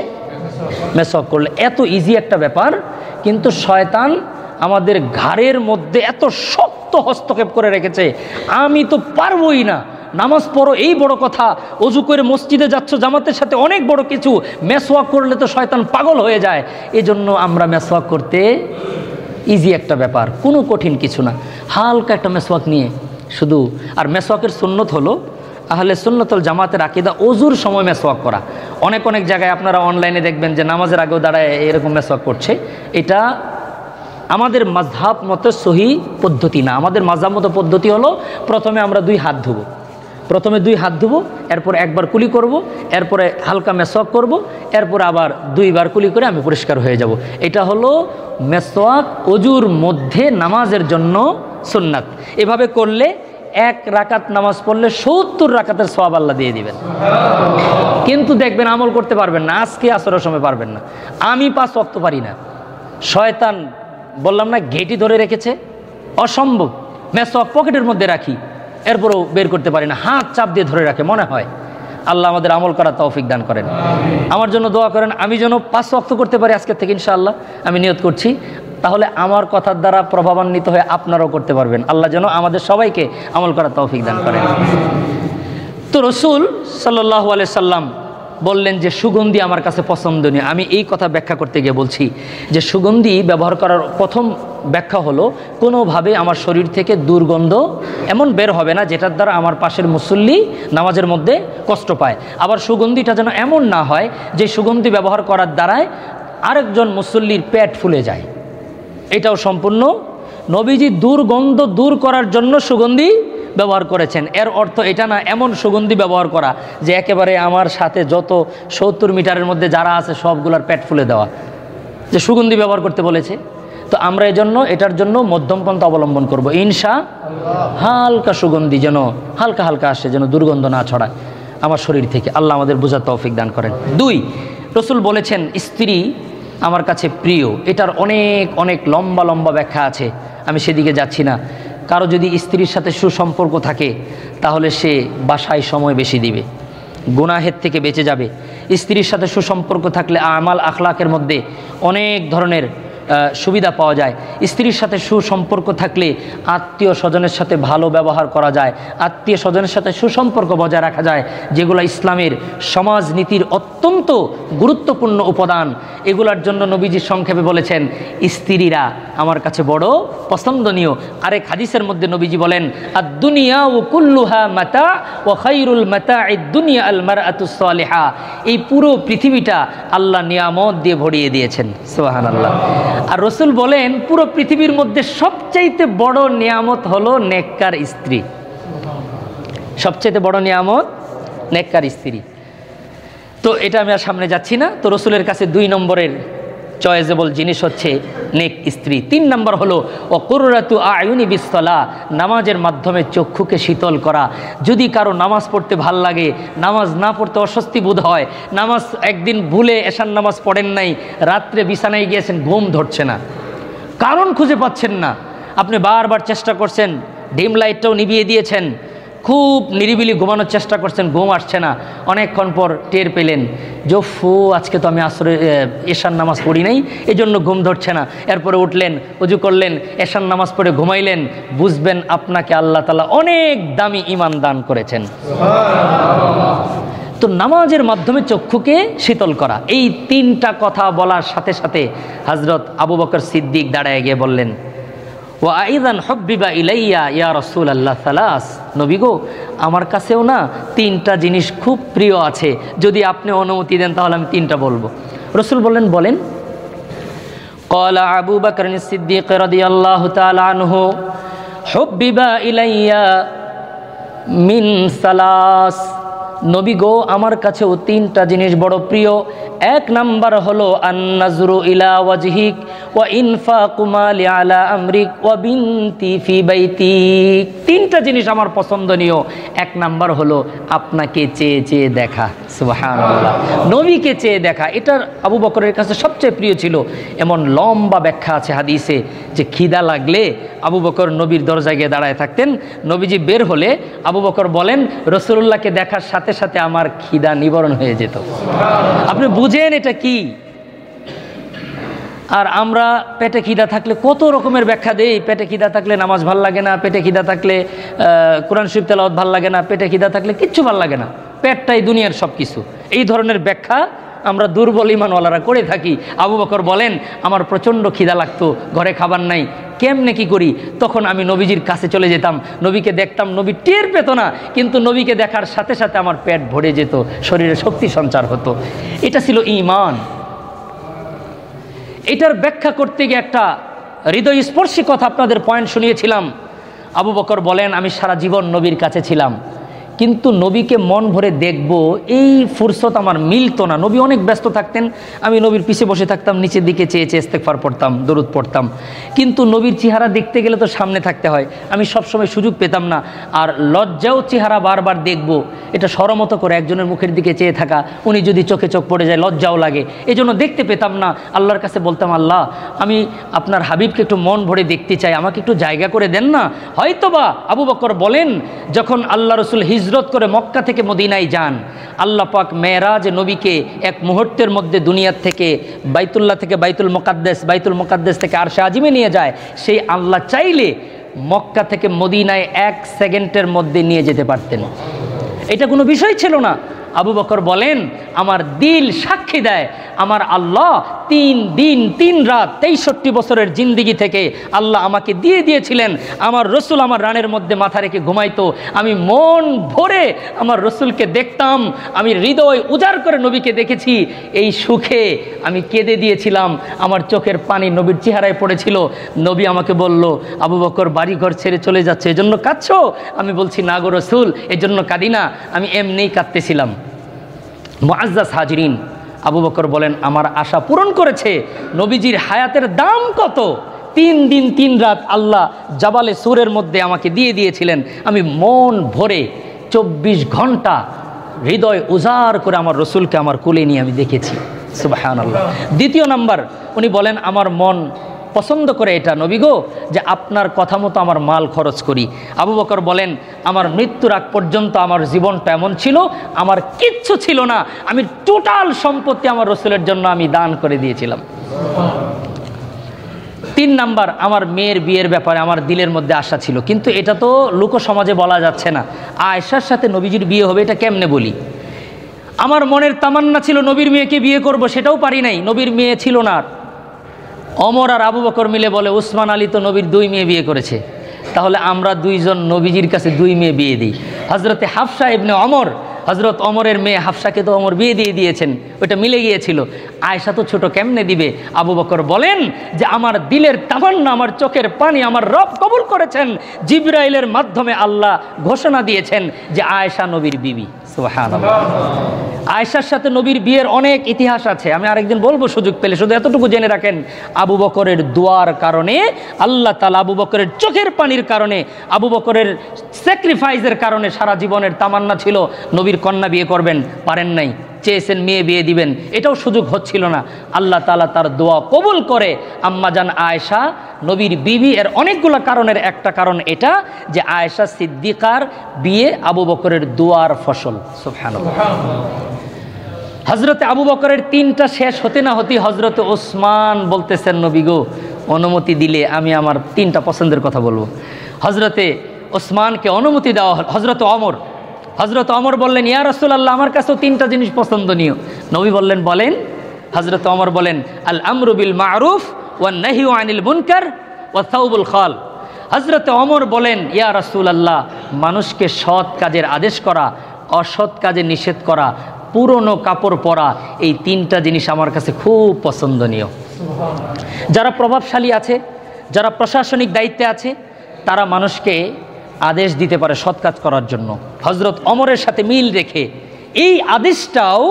মেসওয়াক করলে। এত ইজি একটা ব্যাপার, কিন্তু শয়তান আমাদের ঘাড়ের মধ্যে এত শক্ত হস্তক্ষেপ করে রেখেছে, আমি তো পারবই না, নামাজ পড়ো এই বড় কথা, অজু করে মসজিদে যাচ্ছ জামাতের সাথে অনেক বড় কিছু, মেসওয়াক করলে তো শয়তান পাগল হয়ে যায়। এজন্য আমরা মেসওয়াক করতে ইজি একটা ব্যাপার, কোনো কঠিন কিছু না, হালকা একটা মেসওয়াক নিয়ে শুধু। আর মেসওয়াকের সুন্নত হলো আহলে সুন্নতুল জামাতের আকীদা অজুর সময় মেসওয়াক করা। অনেক জায়গায় আপনারা অনলাইনে দেখবেন যে নামাজের আগেও দাঁড়ায় এরকম মেসওয়াক করছে। এটা আমাদের মাযহাব মতো সহি পদ্ধতি না। আমাদের মাযহাব মতো পদ্ধতি হলো প্রথমে আমরা 2 হাত ধুবো, এরপর একবার কুলি করব, এরপরে হালকা মেসওয়াক করব, এরপর আবার 2 বার কুলি করে আমি পরিষ্কার হয়ে যাব। এটা হলো মেসওয়াক অজুর মধ্যে নামাজের জন্য সুন্নাত। এভাবে করলে 1 রাকাত নামাজ পড়লে 70 রাকাতের সওয়াব আল্লাহ দিয়ে দিবেন। কিন্তু দেখবেন আমল করতে পারবেন না, আজকে আসরের সময় পারবেন না। আমি 5 ওয়াক্ত পারি না, শয়তান বললাম না ঘেঁটি ধরে রেখেছে, অসম্ভব। মেসওয়াক পকেটের মধ্যে রাখি, এরপরও বের করতে পারি না, হাত চাপ দিয়ে ধরে রাখে মনে হয়। আল্লাহ আমাদের আমল করার তৌফিক দান করেন। আমার জন্য দোয়া করেন, আমি যেন 5 ওয়াক্ত করতে পারি আজকের থেকে ইনশাআল্লাহ, আমি নিয়ত করছি। তাহলে আমার কথার দ্বারা প্রভাবান্বিত হয়ে আপনারাও করতে পারবেন। আল্লাহ যেন আমাদের সবাইকে আমল করার তৌফিক দান করেন। তো রসুল সাল্লাল্লাহু আলাইহি সাল্লাম বললেন যে সুগন্ধি আমার কাছে পছন্দনীয়। আমি এই কথা ব্যাখ্যা করতে গিয়ে বলছি যে সুগন্ধি ব্যবহার করার প্রথম ব্যাখ্যা হলো কোনোভাবে আমার শরীর থেকে দুর্গন্ধ এমন বের হবে না যেটার দ্বারা আমার পাশের মুসল্লি নামাজের মধ্যে কষ্ট পায়। আবার সুগন্ধিটা যেন এমন না হয় যে সুগন্ধি ব্যবহার করার দ্বারায় আরেকজন মুসল্লির পেট ফুলে যায়। এটাও সম্পূর্ণ নবীজি দুর্গন্ধ দূর করার জন্য সুগন্ধি ব্যবহার করেছেন। এর অর্থ এটা না এমন সুগন্ধি ব্যবহার করা যে একেবারে আমার সাথে যত 70 মিটারের মধ্যে যারা আছে সবগুলার পেট ফুলে দেওয়া, যে সুগন্ধি ব্যবহার করতে বলেছে। তো আমরা এটার জন্য মধ্যম পন্থা অবলম্বন করব ইনশাআল্লাহ। হালকা সুগন্ধি যেন হালকা আসে, যেন দুর্গন্ধ না ছড়ায় আমার শরীর থেকে। আল্লাহ আমাদের বোঝার তৌফিক দান করেন। 2, রসুল বলেছেন স্ত্রী আমার কাছে প্রিয়। এটার অনেক লম্বা ব্যাখ্যা আছে, আমি সেদিকে যাচ্ছি না। কারো যদি স্ত্রীর সাথে সুসম্পর্ক থাকে তাহলে সে বাসায় সময় বেশি দিবে, গুনাহের থেকে বেঁচে যাবে। স্ত্রীর সাথে সুসম্পর্ক থাকলে আমাল আখলাকের মধ্যে অনেক ধরনের সুবিধা পাওয়া যায়। স্ত্রীর সাথে সুসম্পর্ক থাকলে আত্মীয় স্বজনের সাথে ভালো ব্যবহার করা যায়, আত্মীয় স্বজনের সাথে সুসম্পর্ক বজায় রাখা যায়, যেগুলো ইসলামের সমাজনীতির অত্যন্ত গুরুত্বপূর্ণ উপাদান। এগুলার জন্য নবীজি সংক্ষেপে বলেছেন স্ত্রীরা আমার কাছে বড় পছন্দনীয়। আরেক হাদিসের মধ্যে নবীজি বলেন আদ-দুনিয়া ওয়া কুল্লুহা মাতা ওয়া খায়রুল মাতা'id দুনিয়া আল মারআতুস সালিহা। এই পুরো পৃথিবীটা আল্লাহ নিয়ামত দিয়ে ভরিয়ে দিয়েছেন, সুবহানাল্লাহ। আর রসুল বলেন পুরো পৃথিবীর মধ্যে সবচাইতে বড় নিয়ামত হলো নেককার স্ত্রী। সবচাইতে বড় নিয়ামত নেককার স্ত্রী। তো এটা আমি আর সামনে যাচ্ছি না। তো রসুলের কাছে 2 নম্বরের চয়েজেবল জিনিস হচ্ছে নেক স্ত্রী। 3 নম্বর হলো ওয়াকুররাতু আয়ুনি বিসসালাহ, নামাজের মাধ্যমে চক্ষুকে শীতল করা। যদি কারো নামাজ পড়তে ভাল লাগে, নামাজ না পড়তে অস্বস্তি বোধ হয়, নামাজ একদিন ভুলে এশার নামাজ পড়েন নাই, রাত্রে বিছানায় গিয়েছেন, ঘুম ধরছে না, কারণ খুঁজে পাচ্ছেন না, আপনি বারবার চেষ্টা করছেন, ডিম লাইটটাও নিভিয়ে দিয়েছেন, খুব নিরিবিলি ঘুমানোর চেষ্টা করছেন, ঘুম আসছে না, অনেকক্ষণ পর টের পেলেন যে আজকে তো আমি এশার নামাজ পড়ি নাই, এজন্য ঘুম ধরছে না। এরপরে উঠলেন, ওযু করলেন, এশার নামাজ পড়ে ঘুমাইলেন, বুঝবেন আপনাকে আল্লাহ তাআলা অনেক দামি ঈমান দান করেছেন। তো নামাজের মাধ্যমে চক্ষুকে শীতল করা। এই 3টা কথা বলার সাথে সাথে হযরত আবু বকর সিদ্দিক দাঁড়ায় গিয়ে বললেন ওয়া আইযান হুব্বিবা ইলাইয়া ইয়া রাসূলুল্লাহ সালাস, নবী গো আমার কাছেও না 3টা জিনিস খুব প্রিয় আছে, যদি আপনি অনুমতি দেন তাহলে আমি 3টা বলবো। রসুল বললেন বলেন। قال أبو بكر الصديق رضي الله تعالى عنه حبب إلي من ثلاث নবী গো আমার কাছেও তিনটা জিনিস বড় প্রিয়। এক নাম্বার হলো আন-নাজরু ইলা ওয়াজহিক ওয়া ইনফাকু মালি আলা আমরিক ওয়া বিনতি ফি বাইতিক। তিনটা জিনিস আমার পছন্দনীয়। এক নাম্বার হলো আপনাকে চেয়ে চেয়ে দেখা। সুবহানাল্লাহ, নবীকে চেয়ে দেখা, এটা আবু বকরের কাছে সবচেয়ে প্রিয় ছিল। এমন লম্বা ব্যাখ্যা আছে হাদিসে যে খিদা লাগলে আবু বকর নবীর দরজায় গিয়ে দাঁড়ায় থাকতেন। নবীজি বের হলে আবু বকর বলেন রাসূলুল্লাহকে দেখার সাথে সাথে আমার খিদা নিবারণ হয়ে যেত। আপনি বুঝেন এটা কি? আর আমরা পেটে খিদা থাকলে কত রকমের ব্যাখ্যা দেই। পেটে খিদা থাকলে নামাজ ভাল লাগে না, পেটে খিদা থাকলে কোরআন শরীফ তেলাওয়াত ভাল লাগে না, পেটে খিদা থাকলে কিচ্ছু ভাল লাগে না, পেটটাই দুনিয়ার সব কিছু। এই ধরনের ব্যাখ্যা আমরা দুর্বল ইমানওয়ালারা করে থাকি। আবু বকর বলেন আমার প্রচণ্ড খিদা লাগতো, ঘরে খাবার নাই, কেমনে কি করি? তখন আমি নবীজির কাছে চলে যেতাম, নবীকে দেখতাম, নবী টের পেত না, কিন্তু নবীকে দেখার সাথে সাথে আমার পেট ভরে যেত, শরীরে শক্তি সঞ্চার হতো। এটা ছিল ঈমান। এটার ব্যাখ্যা করতে গিয়ে একটা হৃদয়স্পর্শী কথা আপনাদের পয়েন্ট শুনিয়েছিলাম। আবু বকর বলেন আমি সারা জীবন নবীর কাছে ছিলাম, কিন্তু নবীকে মন ভরে দেখব এই ফুরসত আমার মিলতো না। নবী অনেক ব্যস্ত থাকতেন, আমি নবীর পিছে বসে থাকতাম, নিচের দিকে চেয়ে চেয়ে ইস্তেগফার পড়তাম, দরুদ পড়তাম, কিন্তু নবীর চেহারা দেখতে গেলে তো সামনে থাকতে হয়, আমি সবসময় সুযোগ পেতাম না। আর লজ্জাও চেহারা বারবার দেখব, এটা শরমত করে একজনের মুখের দিকে চেয়ে থাকা, উনি যদি চোখে চোখ পড়ে যায় লজ্জাও লাগে, এজন্য দেখতে পেতাম না। আল্লাহর কাছে বলতাম আল্লাহ আমি আপনার হাবিবকে একটু মন ভরে দেখতে চাই, আমাকে একটু জায়গা করে দেন না। হয়তোবা আবু বকর বলেন যখন আল্লাহ রসুল হিজরত করে মক্কা থেকে মদিনায় যান, আল্লাহ পাক মেরাজে নবীকে এক মুহূর্তের মধ্যে দুনিয়ার থেকে বাইতুল্লাহ থেকে বাইতুল মুকাদ্দাস থেকে আরশে আজিমে নিয়ে যায়। সেই আল্লাহ চাইলে মক্কা থেকে মদিনায় 1 সেকেন্ডের মধ্যে নিয়ে যেতে পারতেন, এটা কোনো বিষয় ছিল না। আবু বকর বলেন আমার দিল সাক্ষী দেয় আমার আল্লাহ 3 দিন 3 রাত 63 বছরের জিন্দিগি থেকে আল্লাহ আমাকে দিয়ে দিয়েছিলেন। আমার রসুল আমার রানের মধ্যে মাথা রেখে ঘুমাইতো, আমি মন ভরে আমার রসুলকে দেখতাম, আমি হৃদয় উজাড় করে নবীকে দেখেছি। এই সুখে আমি কেঁদে দিয়েছিলাম, আমার চোখের পানি নবীর চেহারায় পড়েছিল। নবী আমাকে বলল আবু বকর বাড়িঘর ছেড়ে চলে যাচ্ছে, এজন্য কাঁদছো? আমি বলছি না গো রসুল, এজন্য কাঁদি না, আমি এমনিই কাঁদতেছিলাম। মুআজ্জাজ হাজিরিন, আবু বকর বলেন আমার আশা পূরণ করেছে। নবীজির হায়াতের দাম কত? 3 দিন 3 রাত আল্লাহ জাবালে সুরের মধ্যে আমাকে দিয়ে দিয়েছিলেন। আমি মন ভরে 24 ঘন্টা হৃদয় উজাড় করে আমার রসুলকে আমার কোলে নিয়ে আমি দেখেছি। সুবহানাল্লাহ। দ্বিতীয় নাম্বার উনি বলেন আমার মন পছন্দ করে এটা নবী গো যে আপনার কথা মতো আমার মাল খরচ করি। আবু বকর বলেন আমার মৃত্যুর আগ পর্যন্ত আমার জীবনটা এমন ছিল, আমার কিচ্ছু ছিল না, আমি টোটাল সম্পত্তি আমার রসুলের জন্য আমি দান করে দিয়েছিলাম। 3 নাম্বার আমার মেয়ের বিয়ের ব্যাপারে আমার দিলের মধ্যে আশা ছিল, কিন্তু এটা তো লোক সমাজে বলা যাচ্ছে না। আয়েশার সাথে নবীজির বিয়ে হবে এটা কেমনে বলি? আমার মনের তামান্না ছিল নবীর মেয়েকে বিয়ে করব, সেটাও পারি নাই, নবীর মেয়ে ছিল না। ওমর আর আবু বকর মিলে বলে উসমান আলী তো নবীর 2 মেয়ে বিয়ে করেছে, তাহলে আমরা 2 জন নবীজির কাছে 2 মেয়ে বিয়ে দিই। হজরতে হাফসা ইবনে ওমর, হজরত ওমরের মেয়ে হাফসাকে তো ওমর বিয়ে দিয়ে দিয়েছেন, ওইটা মিলে গিয়েছিল। আয়েশা তো ছোট, কেমনে দিবে? আবু বকর বলেন যে আমার দিলের তামান্না, আমার চোখের পানি আমার রব কবুল করেছেন। জিবরাইলের মাধ্যমে আল্লাহ ঘোষণা দিয়েছেন যে আয়েশা নবীর বিবি। সুবহানাল্লাহ। আয়েশার সাথে নবীর বিয়ের অনেক ইতিহাস আছে, আমি আরেকদিন বলবো সুযোগ পেলে। শুধু এতটুকু জেনে রাখেন আবু বকরের দোয়ার কারণে আল্লাহ তাআলা, আবু বকরের চোখের পানির কারণে, আবু বকরের স্যাক্রিফাইসের কারণে সারা জীবনের তামান্না ছিল নবীর কন্যা বিয়ে করবেন, পারেন নাই, চেয়েছেন মেয়ে বিয়ে দিবেন, এটাও সুযোগ হচ্ছিল না। আল্লাহ তাআলা তার দোয়া কবুল করে আম্মাজান আয়েশা নবীর বিবি। এর অনেকগুলো কারণের একটা কারণ এটা যে আয়েশা সিদ্দিকার বিয়ে আবু বকরের দোয়ার ফসল। সুবহানাল্লাহ। হজরতে আবু বকরের 3টা শেষ হতে না হতে হজরতে ওসমান বলতেছেন নবী গো অনুমতি দিলে আমি আমার 3টা পছন্দের কথা বলবো। হজরতে ওসমানকে অনুমতি দেওয়া হল। হজরত ওমর বললেন ইয়া রাসূলুল্লাহ আমার কাছেও 3টা জিনিস পছন্দনীয়। নবী বললেন বলেন। হজরত ওমর বলেন আল আমরু বিল মারুফ ওয়ান নাহয়ু আনিল মুনকার ওয়া সাওবুল খাল। হজরত ওমর বলেন ইয়া রাসূলুল্লাহ মানুষকে সৎ কাজের আদেশ করা, অসৎ কাজে নিষেধ করা, পুরনো কাপড় পরা, এই 3টা জিনিস আমার কাছে খুব পছন্দনীয়। যারা প্রভাবশালী আছে, যারা প্রশাসনিক দায়িত্বে আছে, তারা মানুষকে আদেশ দিতে পারে সৎ কাজ করার জন্য। হযরত ওমরের সাথে মিল রেখে এই আদেশটাও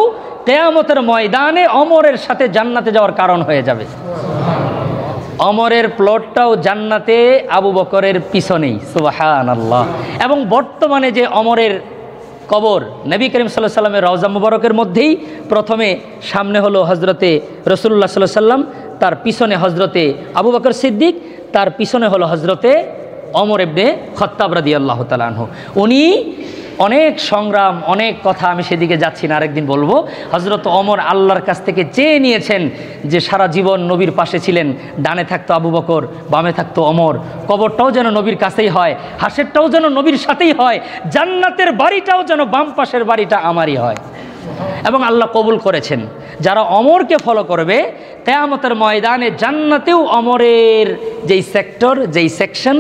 কিয়ামতের ময়দানে ওমরের সাথে জান্নাতে যাওয়ার কারণ হয়ে যাবে। ওমরের প্লটটাও জান্নাতে আবু বকরের পিছনেই, সুবহানাল্লাহ। এবং বর্তমানে যে ওমরের কবর, নবী করিম সাল্লাল্লাহু আলাইহি সাল্লামের রওজা মুবারকের মধ্যেই প্রথমে সামনে হলো হজরতে রাসূলুল্লাহ সাল্লাল্লাহু আলাইহি সাল্লাম, তার পিছনে হজরতে আবু বকর সিদ্দিক, তার পিছনে হলো হজরতে ওমর ইবনে খাত্তাব রাদিয়াল্লাহু তাআলা আনহু। উনি অনেক সংগ্রাম, অনেক কথা, আমি সেদিকে যাচ্ছি না, আরেকদিন বলবো। হজরত ওমর আল্লাহর কাছ থেকে চেয়ে নিয়েছেন যে সারা জীবন নবীর পাশে ছিলেন, ডানে থাকতো আবু বকর, বামে থাকতো ওমর, কবরটাও যেন নবীর কাছেই হয়, হাসেরটাও যেন নবীর সাথেই হয়, জান্নাতের বাড়িটাও যেন বাম পাশের বাড়িটা আমারই হয়। এবং আল্লাহ কবুল করেছেন। যারা ওমরকে ফলো করবে কিয়ামতের ময়দানে জান্নাতেও ওমরের যেই সেক্টর, যেই সেকশন,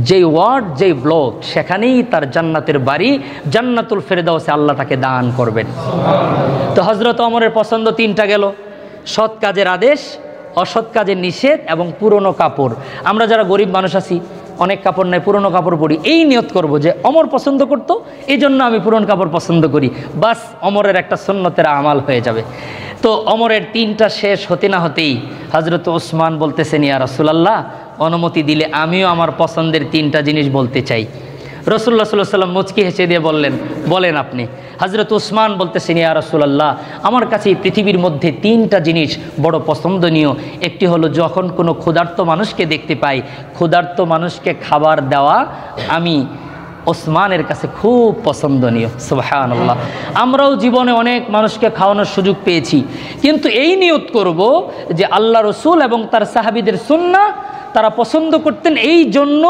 যেই ওয়ার্ড, যেই ব্লক, সেখানেই তার জান্নাতের বাড়ি, জান্নাতুল ফেরদাউসে আল্লাহ তাকে দান করবেন। তো হযরত ওমরের পছন্দ তিনটা গেল: সৎ কাজের আদেশ, অসৎ কাজের নিষেধ এবং পুরনো কাপড়। আমরা যারা গরিব মানুষ আছি, অনেক কাপড় নাই, পুরনো কাপড় পরি, এই নিয়ত করব যে ওমর পছন্দ করতো, এই জন্য আমি পুরনো কাপড় পছন্দ করি, বাস ওমরের একটা সুন্নতের আমাল হয়ে যাবে। তো ওমরের তিনটা শেষ হতে না হতেই হযরত ওসমান বলতেছেন, ইয়া রাসূলুল্লাহ, অনুমতি দিলে আমিও আমার পছন্দের তিনটা জিনিস বলতে চাই। রাসূলুল্লাহ সাল্লাল্লাহু আলাইহি ওয়াসাল্লাম মুচকি হেসে দিয়ে বললেন, বলেন আপনি। হযরত ওসমান বলতেছেন, ইয়া রাসূলুল্লাহ, আমার কাছে এই পৃথিবীর মধ্যে তিনটা জিনিস বড় পছন্দনীয়। একটি হলো যখন কোনো ক্ষুধার্ত মানুষকে দেখতে পাই, ক্ষুধার্ত মানুষকে খাবার দেওয়া আমি ওসমানের কাছে খুব পছন্দনীয়। সুবহানাল্লাহ। আমরাও জীবনে অনেক মানুষকে খাওয়ানোর সুযোগ পেয়েছি, কিন্তু এই নিয়ত করব যে আল্লাহ রসুল এবং তার সাহাবীদের সুন্নাহ তারা পছন্দ করতেন, এই জন্য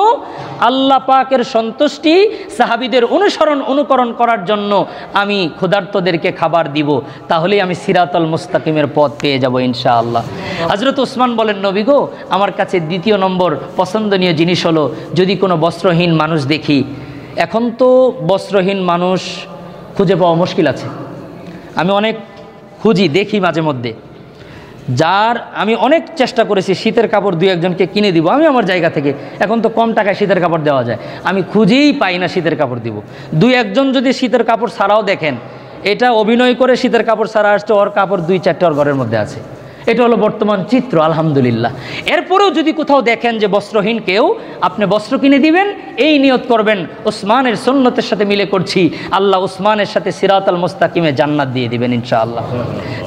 আল্লাহ পাকের সন্তুষ্টি, সাহাবীদের অনুকরণ করার জন্য আমি ক্ষুধার্তদেরকে খাবার দিব, তাহলেই আমি সিরাতুল মুস্তাকিমের পথ পেয়ে যাব ইনশাআল্লাহ। হযরত ওসমান বলেন, নবী গো, আমার কাছে দ্বিতীয় নম্বর পছন্দনীয় জিনিস হলো যদি কোনো বস্ত্রহীন মানুষ দেখি। এখন তো বস্ত্রহীন মানুষ খুঁজে পাওয়া মুশকিল আছে, আমি অনেক খুঁজি, দেখি মাঝে মধ্যে, যার আমি অনেক চেষ্টা করেছি শীতের কাপড় দুই একজনকে কিনে দিব আমি আমার জায়গা থেকে। এখন তো কম টাকায় শীতের কাপড় দেওয়া যায়, আমি খুঁজেই পাই না শীতের কাপড় দিব। দুই একজন যদি শীতের কাপড় ছাড়াও দেখেন, এটা অভিনয় করে শীতের কাপড় ছাড়া আসছে, ওর কাপড় দুই চারটে ওর ঘরের মধ্যে আছে। এটা হলো বর্তমান চিত্র, আলহামদুলিল্লাহ। এরপরেও যদি কোথাও দেখেন যে বস্ত্রহীন কেউ, আপনি বস্ত্র কিনে দিবেন, এই নিয়ত করবেন ওসমানের সুন্নতের সাথে মিলে করছি, আল্লাহ ওসমানের সাথে সিরাতুল মুস্তাকিমে জান্নাত দিয়ে দিবেন ইনশাআল্লাহ।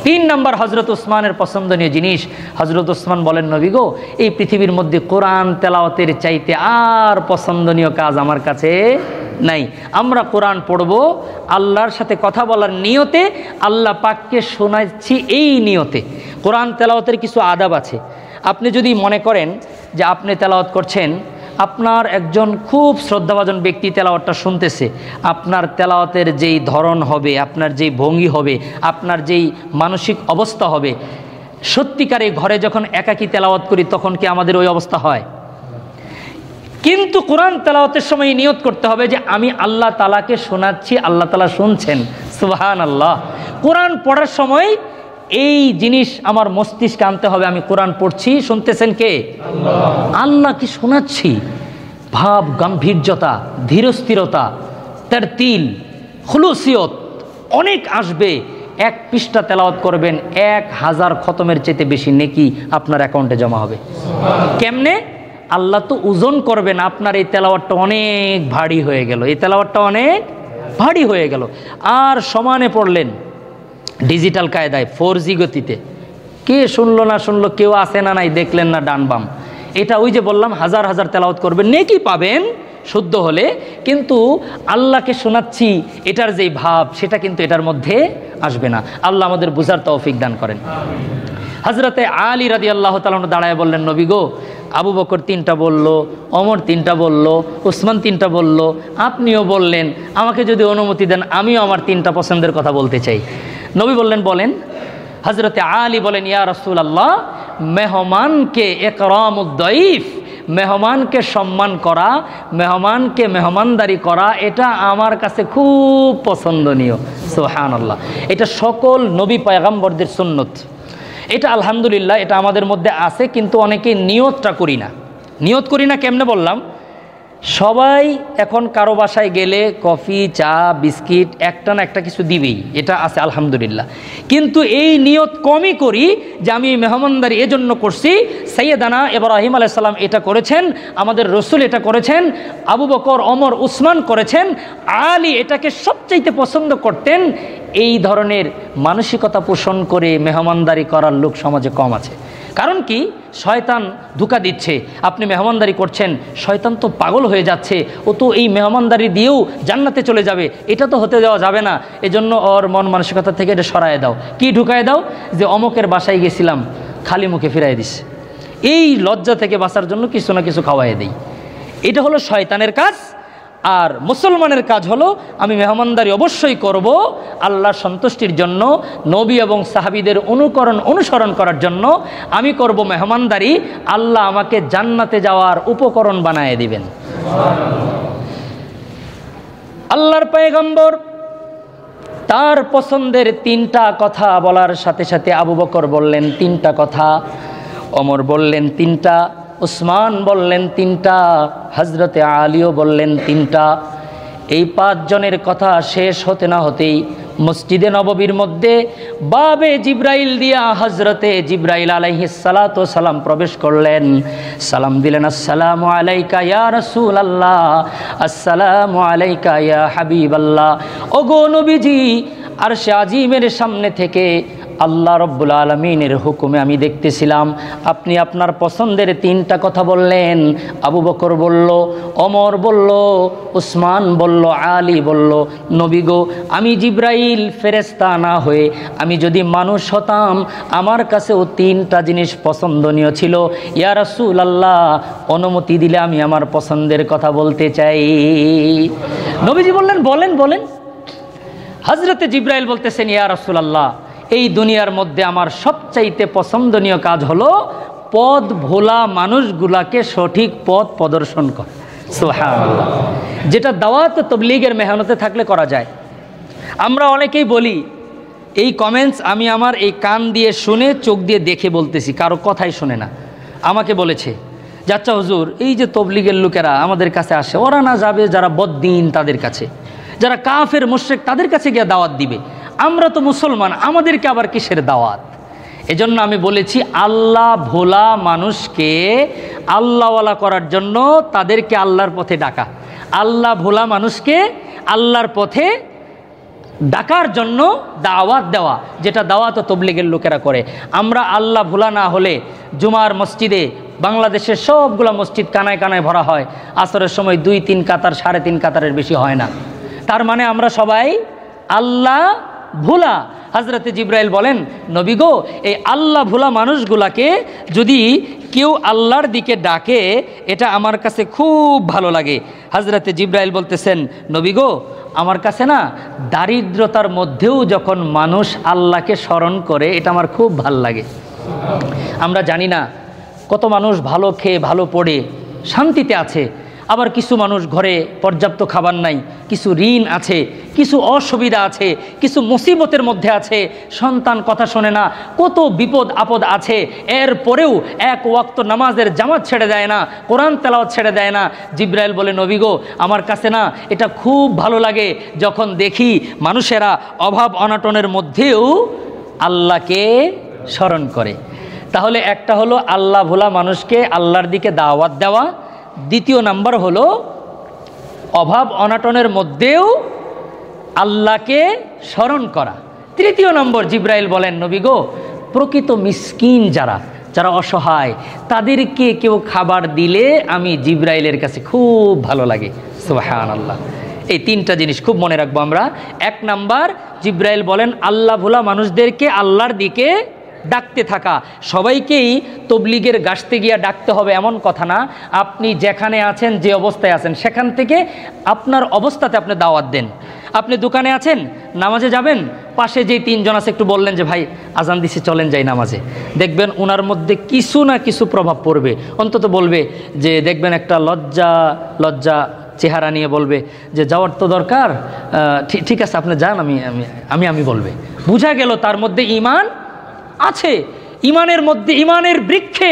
3 নম্বর হযরত ওসমানের পছন্দনীয় জিনিস, হযরত ওসমান বলেন, নবী গো, এই পৃথিবীর মধ্যে কোরআন তেলাওয়াতের চাইতে আর পছন্দনীয় কাজ আমার কাছে নাই। আমরা কোরআন পড়ব আল্লাহর সাথে কথা বলার নিয়তে, আল্লাহ পাককে শোনাচ্ছি এই নিয়তে। কোরআন তেলাওয়াতের কিছু আদাব আছে। আপনি যদি মনে করেন যে আপনি তেলাওয়াত করছেন, আপনার একজন খুব শ্রদ্ধাভাজন ব্যক্তি তেলাওয়াতটা শুনতেছে, আপনার তেলাওয়াতের যেই ধরন হবে, আপনার যেই ভঙ্গি হবে, আপনার যেই মানসিক অবস্থা হবে, সত্যিকারে ঘরে যখন একাকী তেলাওয়াত করি তখন কি আমাদের ওই অবস্থা হয়? কিন্তু কোরআন তেলাওয়াতের সময় নিয়ত করতে হবে যে আমি আল্লাহ তাআলাকে শোনাচ্ছি, আল্লাহ তাআলা শুনছেন। সুবহানাল্লাহ। কোরআন পড়ার সময় এই জিনিস আমার মস্তিষ্কে আনতে হবে, আমি কোরআন পড়ছি, শুনতেছেন কে? আল্লাহ। আল্লাহকে শোনাচ্ছি। ভাব গাম্ভীর্যতা, ধীরস্থিরতা, তারতিল, খুলুসিয়ত অনেক আসবে। 1 পৃষ্ঠা তেলাওয়াত করবেন, 1000 খতমের চাইতে বেশি নেকি আপনার অ্যাকাউন্টে জমা হবে। কেমনে? আল্লাহ তো ওজন করবেন, আপনার এই তেলাওয়াতটা অনেক ভারী হয়ে গেল, এই তেলাওয়াতটা অনেক ভারী হয়ে গেল। আর সমানে পড়লেন ডিজিটাল কায়দায়, 4G গতিতে, কে শুনলো না শুনলো, কেউ আসে না নাই, দেখলেন না ডান বাম। এটা ওই যে বললাম 1000 তেলাওয়াত করবেন, নেকি পাবেন শুদ্ধ হলে, কিন্তু আল্লাহকে শোনাচ্ছি এটার যেই ভাব সেটা কিন্তু এটার মধ্যে আসবে না। আল্লাহ আমাদের বুঝার তৌফিক দান করেন। হযরতে আলী রাদিয়াল্লাহু তাআলা দাঁড়ায় বললেন, নবী গো, আবু বকর 3টা বলল, ওমর 3টা বলল, ওসমান 3টা বলল, আপনিও বললেন, আমাকে যদি অনুমতি দেন আমিও আমার 3টা পছন্দের কথা বলতে চাই। নবী বললেন, বলেন। হযরতে আলী বলেন, ইয়া রাসূলুল্লাহ, মেহমানকে ইকরামুদ দাইফ, মেহমানকে সম্মান করা, মেহমানকে মেহমানদারি করা, এটা আমার কাছে খুব পছন্দনীয়। সুবহানাল্লাহ। এটা সকল নবী পয়গম্বরদের সুন্নত। এটা আলহামদুলিল্লাহ এটা আমাদের মধ্যে আছে, কিন্তু অনেকে নিয়তটা করি না। নিয়ত করি না কেমনে বললাম, সবাই এখন কারো বাসায় গেলে কফি, চা, বিস্কিট একটা না একটা কিছু দিবেই, এটা আছে আলহামদুলিল্লাহ। কিন্তু এই নিয়ত কমই করি যে আমি মেহমানদারি এজন্য করছি, সাইয়েদানা ইব্রাহিম আলাইহিস সালাম এটা করেছেন, আমাদের রসুল এটা করেছেন, আবু বকর, ওমর, উসমান করেছেন, আলী এটাকে সবচাইতে পছন্দ করতেন। এই ধরনের মানসিকতা পোষণ করে মেহমানদারি করার লোক সমাজে কম আছে। কারণ কি, শয়তান ধোঁকা দিচ্ছে, আপনি মেহমানদারি করছেন, শয়তান তো পাগল হয়ে যাচ্ছে, ও তো এই মেহমানদারি দিয়েও জান্নাতে চলে যাবে, এটা তো হতে দেওয়া যাবে না, এজন্য ওর মন মানসিকতা থেকে এটা সরায় দাও। কি ঢুকায় দাও? যে অমকের বাসায় গেছিলাম, খালি মুখে ফিরাই দিস। এই লজ্জা থেকে বাঁচার জন্য কিছু না কিছু খাওয়াই দেই। এটা হলো শয়তানের কাজ। আর মুসলমানের কাজ হলো আমি মেহমানদারি অবশ্যই করব আল্লাহর সন্তুষ্টির জন্য, নবী এবং সাহাবীদের অনুসরণ করার জন্য আমি করব মেহমানদারি। আল্লাহ আমাকে জান্নাতে যাওয়ার উপকরণ বানায় দিবেন। আল্লাহর পয়গম্বর তার পছন্দের 3টা কথা বলার সাথে সাথে আবু বকর বললেন 3টা কথা, ওমর বললেন 3টা, উসমান বললেন 3টা, হযরতে আলীও বললেন 3টা। এই 5 জনের কথা শেষ হতে না হতেই মসজিদে নববীর মধ্যে বাবে জিব্রাইল দিয়া হযরতে জিব্রাইল আলাইহিস সালাতু ওয়াস সালাম প্রবেশ করলেন। সালাম দিলেন, আসসালামু আলাইকা ইয়া রাসূলুল্লাহ, আসসালামু আলাইকা ইয়া হাবিবাল্লাহ। ওগো নবীজি, আরশে আজিমের সামনে থেকে আল্লাহ রব্বুল আলমিনের হুকুমে আমি দেখতেছিলাম আপনি আপনার পছন্দের 3টা কথা বললেন। আবু বকর বলল, ওমর বলল, উসমান বলল, আলী বলল, নবী গো, আমি জিব্রাইল ফেরেশতা না হয়ে আমি যদি মানুষ হতাম, আমার কাছেও 3টা জিনিস পছন্দনীয় ছিল। ইয়া রাসূলুল্লাহ, অনুমতি দিলে আমি আমার পছন্দের কথা বলতে চাই। নবীজি বললেন, বলেন বলেন। হযরতে জিব্রাইল বলতেছেন, ইয়া রাসূলুল্লাহ, এই দুনিয়ার মধ্যে আমার সবচাইতে পছন্দনীয় কাজ হলো পথ ভোলা মানুষগুলাকে সঠিক পথ প্রদর্শন করা। সুবহানাল্লাহ। যেটা দাওয়াত ও তাবলীগের মেহনতে থাকলে করা যায়। আমরা অনেকেই বলি, এই কমেন্টস আমি আমার এই কান দিয়ে শুনে চোখ দিয়ে দেখে বলতেছি, কারো কথাই শুনে না। আমাকে বলেছে যে আচ্ছা হুজুর, এই যে তাবলীগের লোকেরা আমাদের কাছে আসে, ওরা না যাবে যারা বদ্দিন তাদের কাছে, যারা কাফের মুশরিক তাদের কাছে গিয়ে দাওয়াত দিবে, আমরা তো মুসলমান, আমাদেরকে আবার কিসের দাওয়াত? এজন্য আমি বলেছি আল্লাহ ভোলা মানুষকে আল্লাহওয়ালা করার জন্য তাদেরকে আল্লাহর পথে ডাকা, আল্লাহ ভোলা মানুষকে আল্লাহর পথে ডাকার জন্য দাওয়াত দেওয়া, যেটা দাওয়াত ও তাবলীগের লোকেরা করে। আমরা আল্লাহ ভোলা না হলে জুমার মসজিদে, বাংলাদেশের সবগুলো মসজিদ কানায় কানায় ভরা হয়, আসরের সময় 2-3 কাতার, 3.5 কাতারের বেশি হয় না। তার মানে আমরা সবাই আল্লাহ ভোলা। হযরতে জিব্রাইল বলেন, নবী গো, এই আল্লাহ ভোলা মানুষগুলাকে যদি কেউ আল্লাহর দিকে ডাকে, এটা আমার কাছে খুব ভালো লাগে। হযরতে জিব্রাইল বলতেছেন, নবী গো, আমার কাছে না দারিদ্রতার মধ্যেও যখন মানুষ আল্লাহকে স্মরণ করে, এটা আমার খুব ভাল লাগে। আমরা জানি না কত মানুষ ভালো খেয়ে ভালো পড়ে শান্তিতে আছে, আবার কিছু মানুষ ঘরে পর্যাপ্ত খাবার নাই, কিছু ঋণ আছে, কিছু অসুবিধা আছে, কিছু মুসিবতের মধ্যে আছে, সন্তান কথা শোনে না, কত বিপদ আপদ আছে। এরপরেও 1 ওয়াক্ত নামাজের জামাত ছেড়ে দেয় না, কোরআন তেলাওয়াত ছেড়ে দেয় না। জিব্রাইল বলে, নবী গো, আমার কাছে না এটা খুব ভালো লাগে যখন দেখি মানুষেরা অভাব অনাটনের মধ্যেও আল্লাহকে স্মরণ করে। তাহলে একটা হলো আল্লাহ ভোলা মানুষকে আল্লাহর দিকে দাওয়াত দেওয়া, দ্বিতীয় নাম্বার হলো অভাব অনাটনের মধ্যেও আল্লাহকে স্মরণ করা। তৃতীয় নম্বর জিব্রাইল বলেন, নবী গো, প্রকৃত মিসকিন যারা অসহায়, তাদেরকে কেউ খাবার দিলে আমি জিব্রাইলের কাছে খুব ভালো লাগে। সুবহানাল্লাহ। এই 3টা জিনিস খুব মনে রাখবো আমরা। 1 নাম্বার, জিব্রাইল বলেন আল্লাহ ভোলা মানুষদেরকে আল্লাহর দিকে ডাকতে থাকা। সবাইকেই তবলিগের গাছতে গিয়া ডাকতে হবে এমন কথা না। আপনি যেখানে আছেন, যে অবস্থায় আছেন, সেখান থেকে আপনার অবস্থাতে আপনি দাওয়াত দেন। আপনি দোকানে আছেন, নামাজে যাবেন, পাশে যেই 3 জন আছে একটু বললেন যে ভাই আজান দিছে, চলেন যাই নামাজে। দেখবেন ওনার মধ্যে কিছু না কিছু প্রভাব পড়বে। অন্তত বলবে যে, দেখবেন একটা লজ্জা চেহারা নিয়ে বলবে যে যাওয়ার তো দরকার, ঠিক আছে আপনি যান, আমি বলবে। বোঝা গেল তার মধ্যে ঈমান আছে। ইমানের মধ্যে, ইমানের বৃক্ষে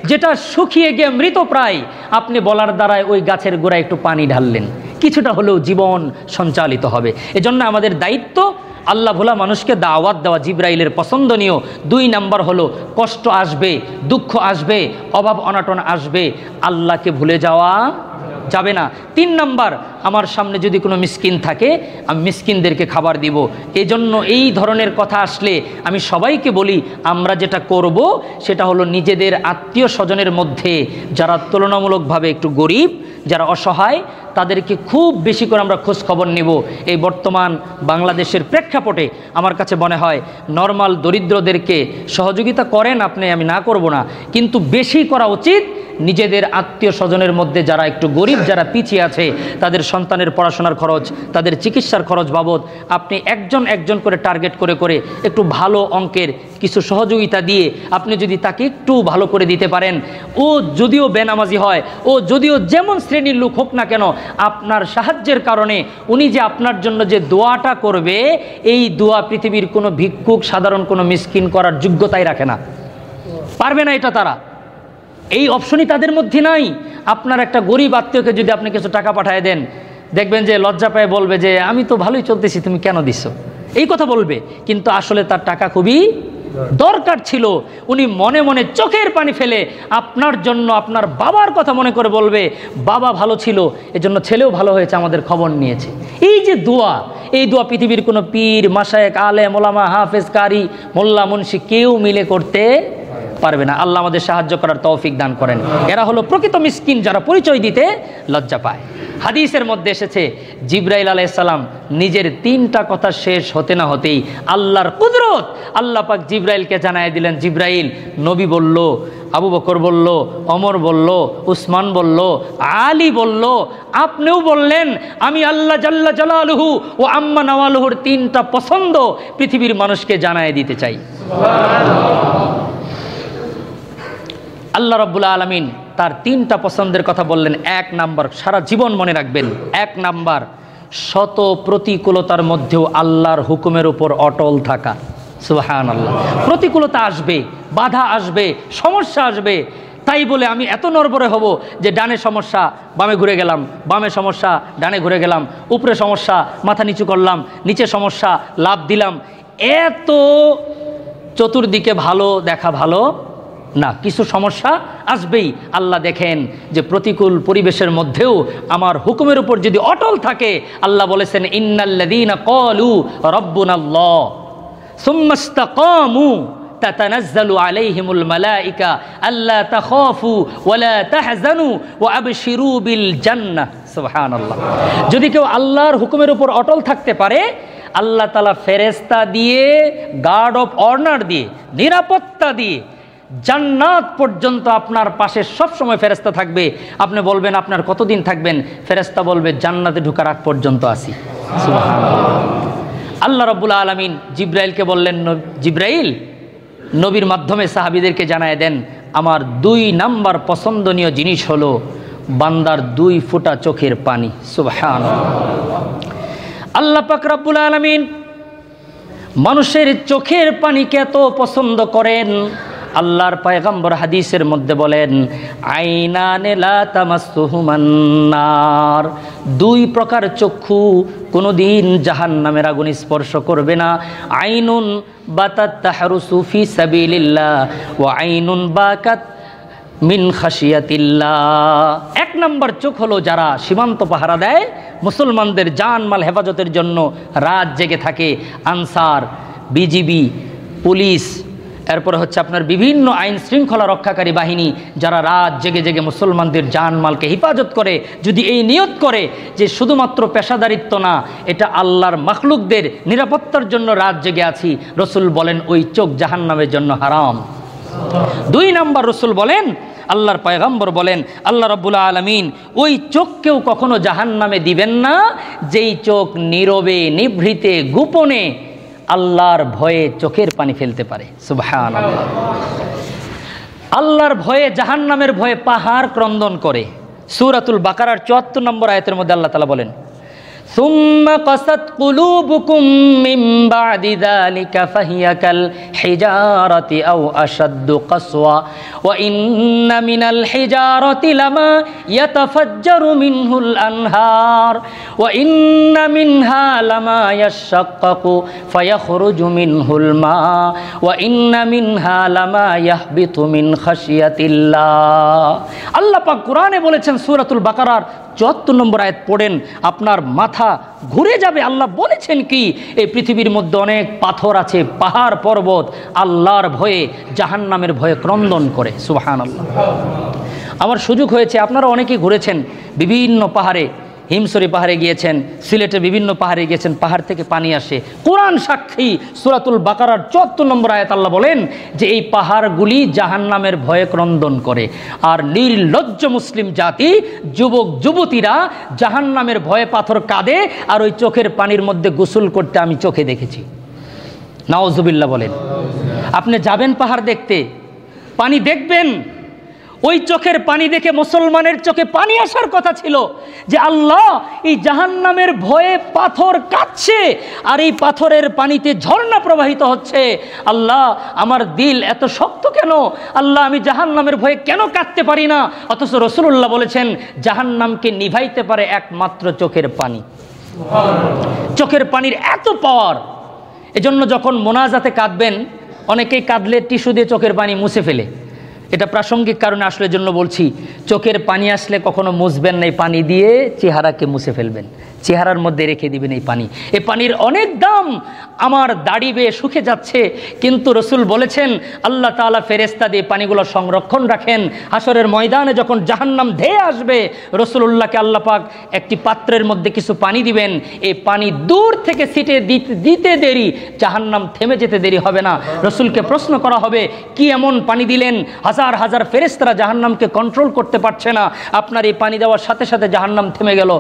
যেটা শুকিয়ে গিয়ে মৃতপ্রায়, আপনি বলার দ্বারায় ওই গাছের গোড়ায় একটু পানি ঢাললেন, কিছুটা হলেও জীবন সঞ্চালিত হবে। এজন্য আমাদের দায়িত্ব আল্লাহ ভোলা মানুষকে দাওয়াত দেওয়া। জিবরাইলের পছন্দনীয় 2 নাম্বার হলো, কষ্ট আসবে, দুঃখ আসবে, অভাব অনাটন আসবে, আল্লাহকে ভুলে যাওয়া যাবে না। 3 নাম্বার, আমার সামনে যদি কোনো মিসকিন থাকে আমি মিসকিনদেরকে খাবার দিব। এই জন্য এই ধরনের কথা আসলে আমি সবাইকে বলি, আমরা যেটা করব সেটা হলো নিজেদের আত্মীয় স্বজনের মধ্যে যারা তুলনামূলকভাবে একটু গরিব, যারা অসহায়, তাদেরকে খুব বেশি করে আমরা খোঁজ খবর নেব। এই বর্তমান বাংলাদেশের প্রেক্ষাপটে আমার কাছে মনে হয় নর্মাল দরিদ্রদেরকে সহযোগিতা করেন আপনি, আমি না করব না, কিন্তু বেশি করা উচিত নিজেদের আত্মীয় স্বজনের মধ্যে যারা একটু গরিব, যারা পিছিয়ে আছে, তাদের সন্তানের পড়াশোনার খরচ, তাদের চিকিৎসার খরচ বাবদ আপনি একজন একজন করে টার্গেট করে করে একটু ভালো অঙ্কের কিছু সহযোগিতা দিয়ে আপনি যদি তাকে একটু ভালো করে দিতে পারেন, ও যদিও বেনামাজি হয়, ও যদিও যেমন শ্রেণীর লোক হোক না কেন, আপনার সাহায্যের কারণে উনি যে আপনার জন্য যে দোয়াটা করবে, এই দোয়া পৃথিবীর কোনো ভিক্ষুক, সাধারণ কোনো মিসকিন করার যোগ্যতাই রাখে না, পারবে না এটা। তারা এই অপশনই তাদের মধ্যে নাই। আপনার একটা গরিব আত্মীয়কে যদি আপনি কিছু টাকা পাঠিয়ে দেন, দেখবেন যে লজ্জা পায় বলবে যে আমি তো ভালোই চলতেছি, তুমি কেন দিচ্ছ, এই কথা বলবে। কিন্তু আসলে তার টাকা খুবই দরকার ছিল। উনি মনে মনে চোখের পানি ফেলে আপনার জন্য আপনার বাবার কথা মনে করে বলবে, বাবা ভালো ছিল এজন্য ছেলেও ভালো হয়েছে, আমাদের খবর নিয়েছে। এই যে দোয়া, এই দোয়া পৃথিবীর কোনো পীর, মাশায়েখ, আলেম, ওলামা, হাফেজ, কারি, মোল্লা, মুন্সি কেউ মিলে করতে পারবে না। আল্লাহ আমাদের সাহায্য করার তৌফিক দান করেন। এরা হলো প্রকৃত মিসকিন, যারা পরিচয় দিতে লজ্জা পায়। হাদিসের মধ্যে এসেছে জিবরাইল আলাইহিস সালাম নিজের 3টা কথা শেষ হতে না হতেই আল্লাহর কুদরত, আল্লাহ পাক জিবরাইলকে জানায় দিলেন, জিবরাইল, নবী বলল, আবু বকর বলল, ওমর বলল, উসমান বলল, আলী বলল, আপনিও বললেন, আমি আল্লাহ জাল্লা জালালুহু ও আম্মা নওয়ালুহুর 3টা পছন্দ পৃথিবীর মানুষকে জানায় দিতে চাই। আল্লাহ রাব্বুল আলামিন তার 3টা পছন্দের কথা বললেন। 1 নাম্বার, সারা জীবন মনে রাখবেন, 1 নাম্বার, শত প্রতিকূলতার মধ্যেও আল্লাহর হুকুমের উপর অটল থাকা। সুবহানাল্লাহ। প্রতিকূলতা আসবে, বাধা আসবে, সমস্যা আসবে, তাই বলে আমি এত নড়বড়ে হব যে ডানে সমস্যা বামে ঘুরে গেলাম, বামে সমস্যা ডানে ঘুরে গেলাম, উপরে সমস্যা মাথা নিচু করলাম, নিচে সমস্যা লাভ দিলাম, এত চতুর্দিকে ভালো দেখা ভালো না। কিছু সমস্যা আসবেই। আল্লাহ দেখেন যে প্রতিকূল পরিবেশের মধ্যেও আমার হুকুমের উপর যদি অটল থাকে, আল্লাহ বলেছেন, ইন্নাল্লাযীনা ক্বালু রাব্বুনাল্লাহ সুম্মা ইসতাকামু তাতানাজ্জালু আলাইহিমুল মালায়েকা আল্লা তাখাফু ওয়ালা তাহজানু ওয়া আবশিরু বিল জান্নাহ। সুবহানাল্লাহ। যদি কেউ আল্লাহর হুকুমের উপর অটল থাকতে পারে, আল্লাহ তাআলা ফেরেশতা দিয়ে, গার্ড অফ অনার দিয়ে, নিরাপত্তা দিয়ে জান্নাত পর্যন্ত আপনার পাশে সব সময় ফেরেশতা থাকবে। আপনি বলবেন আপনার কতদিন থাকবেন, ফেরেশতা বলবে জান্নাতে ঢোকার আগ পর্যন্ত আসি। সুবহানাল্লাহ। আল্লাহ রাব্বুল আলামিন জিবরাইলকে বললেন, জিবরাইল, নবীর মাধ্যমে সাহাবীদেরকে জানায় দেন, আমার 2 নাম্বার পছন্দনীয় জিনিস হলো বান্দার 2 ফোঁটা চোখের পানি। সুবহানাল্লাহ। আল্লাহ পাক রব্বুল আলামিন মানুষের চোখের পানিকে এত পছন্দ করেন, আল্লাহর পয়গম্বর হাদিসের মধ্যে বলেন, আইনানে লা তামাসসুহুমান নার, 2 প্রকার চক্ষু কোনোদিন জাহান্নামের আগুন স্পর্শ করবে না। আইনুন বাতাত তাহরুসু ফি সাবিলিল্লাহ ওয়া আইনুন বাকাত মিন খাশিয়াতিল্লাহ। 1 নাম্বার চোখ হলো যারা সীমান্ত পাহারা দেয়, মুসলমানদের জানমাল হেফাজতের জন্য রাত জেগে থাকে। আনসার, বিজিবি, পুলিশ, এরপরে হচ্ছে আপনার বিভিন্ন আইন শৃঙ্খলা রক্ষাকারী বাহিনী, যারা রাত জেগে জেগে মুসলমানদের জানমালকে হেফাজত করে, যদি এই নিয়ত করে যে শুধুমাত্র পেশাদারিত্ব না, এটা আল্লাহর মাখলুকদের নিরাপত্তার জন্য রাত জেগে আছি, রসুল বলেন ওই চোখ জাহান্নামের জন্য হারাম। 2 নাম্বার রসুল বলেন, আল্লাহর পয়গম্বর বলেন, আল্লাহ রাব্বুল আলামিন ওই চোখকেও কখনো জাহান্নামে দিবেন না যেই চোখ নীরবে, নিভৃতে, গোপনে আল্লাহর ভয়ে চোখের পানি ফেলতে পারে। সুবহানাল্লাহ। আল্লাহর ভয়ে, জাহান্নামের ভয়ে পাহাড় ক্রন্দন করে। সূরাতুল বাকারার 74 নম্বর আয়াতের মধ্যে আল্লাহ তাআলা বলেন, সুম্মা কাসাত কুলুবুকুম মিন বাদি যালিকা ফাহিয়া কাল হিজারাতি আও আশাদ্দু কাসওয়া ওয়া ইন্না মিনাল হিজারাতি লামা ইয়াতাফাজ্জারু মিনহুল আনহার ওয়া ইন্না মিনহা লামা ইয়াশাক্কাকু ফায়াখরুজু মিনহুল মা ওয়া ইন্না মিনহা লামা ইয়াহবিতু মিন খাশিয়াতিল্লাহ। আল্লাহ পাক কোরআনে বলেছেন সূরাতুল বাকারার ৭৪ নম্বর আয়াত পড়েন, আপনার মাথা ঘুরে যাবে। আল্লাহ বলেছেন কি, এই পৃথিবীর মধ্যে অনেক পাথর আছে, পাহাড় পর্বত আল্লাহর ভয়ে, জাহান্নামের ভয়ে ক্রন্দন করে। সুবহানাল্লাহ। আমার সুযোগ হয়েছে, আপনারা অনেকেই ঘুরেছেন বিভিন্ন পাহাড়ে, হিমসরি পাহাড়ে গিয়েছেন, সিলেটের বিভিন্ন পাহাড়ে গিয়েছেন, পাহাড় থেকে পানি আসে। কোরআন সাক্ষী, সূরাতুল বাকারার ৭৪ নম্বর আয়াত আল্লাহ বলেন যে এই পাহাড়গুলি জাহান্নামের ভয়ে ক্রন্দন করে। আর নির্লজ্জ মুসলিম জাতি, যুবক যুবতীরা জাহান্নামের ভয়ে পাথর কাঁদে, আর ওই চোখের পানির মধ্যে গোসল করতে আমি চোখে দেখেছি। নাউজুবিল্লাহ বলেন। আপনি যাবেন পাহাড় দেখতে, পানি দেখবেন, ওই চোখের পানি দেখে মুসলমানের চোখে পানি আসার কথা ছিল যে আল্লাহ, এই জাহান্নামের ভয়ে পাথর কাঁদছে আর এই পাথরের পানিতে ঝর্ণা প্রবাহিত হচ্ছে। আল্লাহ, আমার দিল এত শক্ত কেন? আল্লাহ, আমি জাহান্নামের ভয়ে কেন কাঁদতে পারি না? অথচ রাসূলুল্লাহ বলেছেন জাহান্নামকে নিভাইতে পারে একমাত্র চোখের পানি। চোখের পানির এত পাওয়ার। এজন্য যখন মোনাজাতে কাঁদবেন, অনেকেই কাঁদলে টিস্যু দিয়ে চোখের পানি মুছে ফেলে। এটা প্রাসঙ্গিক কারণে আসলে জন্য বলছি, চোখের পানি আসলে কখনো মুছবেন না, এই পানি দিয়ে চেহারাকে মুছে ফেলবেন, চেহারার মধ্যে রেখে দিবেন এই পানি। এই পানির অনেক দাম। আমার দাড়ি বেয়ে শুকে যাচ্ছে, কিন্তু রসুল বলেছেন আল্লাহ তাআলা ফেরেশতা দিয়ে পানিগুলো সংরক্ষণ রাখেন। হাসরের ময়দানে যখন জাহান্নাম ধেয়ে আসবে, রসুলুল্লাহকে আল্লাহ পাক একটি পাত্রের মধ্যে কিছু পানি দিবেন। এই পানি দূর থেকে ছিটে দিতে দেরি, জাহান্নাম থেমে যেতে দেরি হবে না। রসুলকে প্রশ্ন করা হবে, কি এমন পানি দিলেন? হাজার হাজার ফেরেশতারা জাহান্নামকে কন্ট্রোল করতে পারছে না, আপনার এই পানি দেওয়ার সাথে সাথে জাহান্নাম থেমে গেল।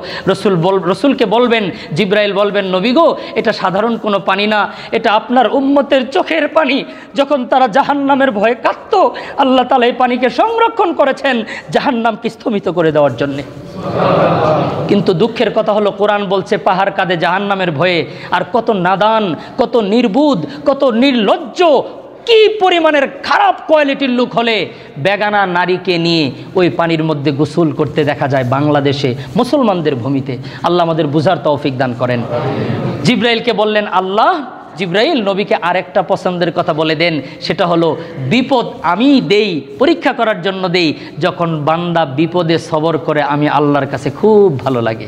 রসুলকে বলবেন, জিব্রাইল বলবেন, নবী গো, এটা সাধারণ কোনো পানি না, এটা আপনার উম্মতের চোখের পানি। যখন তারা জাহান্নামের ভয়ে কাঁদত, আল্লাহ তাআলা এই পানিকে সংরক্ষণ করেছেন জাহান্নামকে স্থমিত করে দেওয়ার জন্য। কিন্তু দুঃখের কথা হলো, কোরআন বলছে পাহাড় কাঁদে জাহান্নামের ভয়ে। আর কত নাদান, কত নির্বুধ, কত নির্লজ্জ, কি পরিমাণের খারাপ কোয়ালিটির লোক হলে বেগানা নারীকে নিয়ে ওই পানির মধ্যে গোসল করতে দেখা যায় বাংলাদেশে, মুসলমানদের ভূমিতে। আল্লাহ আমাদের বুঝার তৌফিক দান করেন। জিব্রাইলকে বললেন আল্লাহ, জিব্রাইল নবীকে আরেকটা পছন্দের কথা বলে দেন, সেটা হলো বিপদ আমি দেই, পরীক্ষা করার জন্য দেই। যখন বান্দা বিপদে সবর করে, আমি আল্লাহর কাছে খুব ভালো লাগে।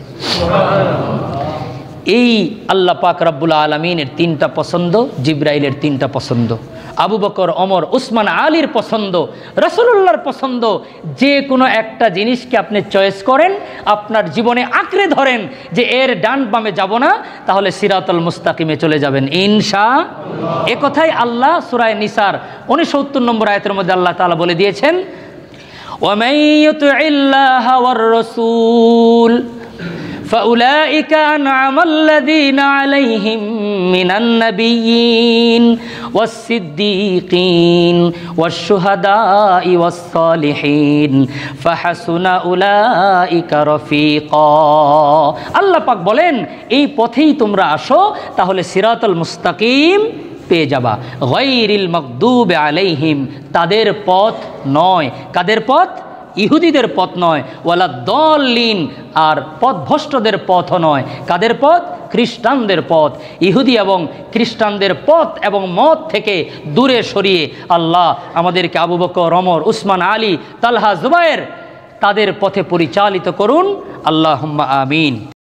এই আল্লাহ পাক রব্বুল আলামিনের 3টা পছন্দ, জিব্রাইলের 3টা পছন্দ, আবু বকর, ওমর, উসমান, আলীর পছন্দ, রাসূলুল্লাহর পছন্দ। যে কোনো একটা জিনিসকে আপনি চয়েস করেন, আপনার জীবনে আঁকড়ে ধরেন যে এর ডান বামে যাব না, তাহলে সিরাতুল মুস্তাকিমে চলে যাবেন ইনশাআল্লাহ। এ কথাই আল্লাহ সূরা নিসার 69 নম্বর আয়াতের মধ্যে আল্লাহ তাআলা বলে দিয়েছেন, ওয়া মান ইউতিইল্লাহা ওয়ার রাসূল فأولئك أنعم الذين عليهم من النبيين والصديقين والشهداء والصالحين فحسن أولئك رفيقا। আল্লাহ পাক বলেন, এই পথেই তোমরা আসো, তাহলে সিরাতুল মুস্তাকিম পেয়ে যাবা। গায়রিল মাগদুবি আলাইহিম, তাদের পথ নয়। কাদের পথ? ইহুদিদের পথ নয়। ওয়ালা দল্লিন, আর পথভ্রষ্টদের পথও নয়। কাদের পথ? খ্রিস্টানদের পথ। ইহুদি এবং খ্রিস্টানদের পথ এবং মত থেকে দূরে সরিয়ে আল্লাহ আমাদেরকে আবু বকর, ওমর, উসমান, আলী, তালহা, জুবায়ের তাদের পথে পরিচালিত করুন। আল্লাহুম্মা আমিন।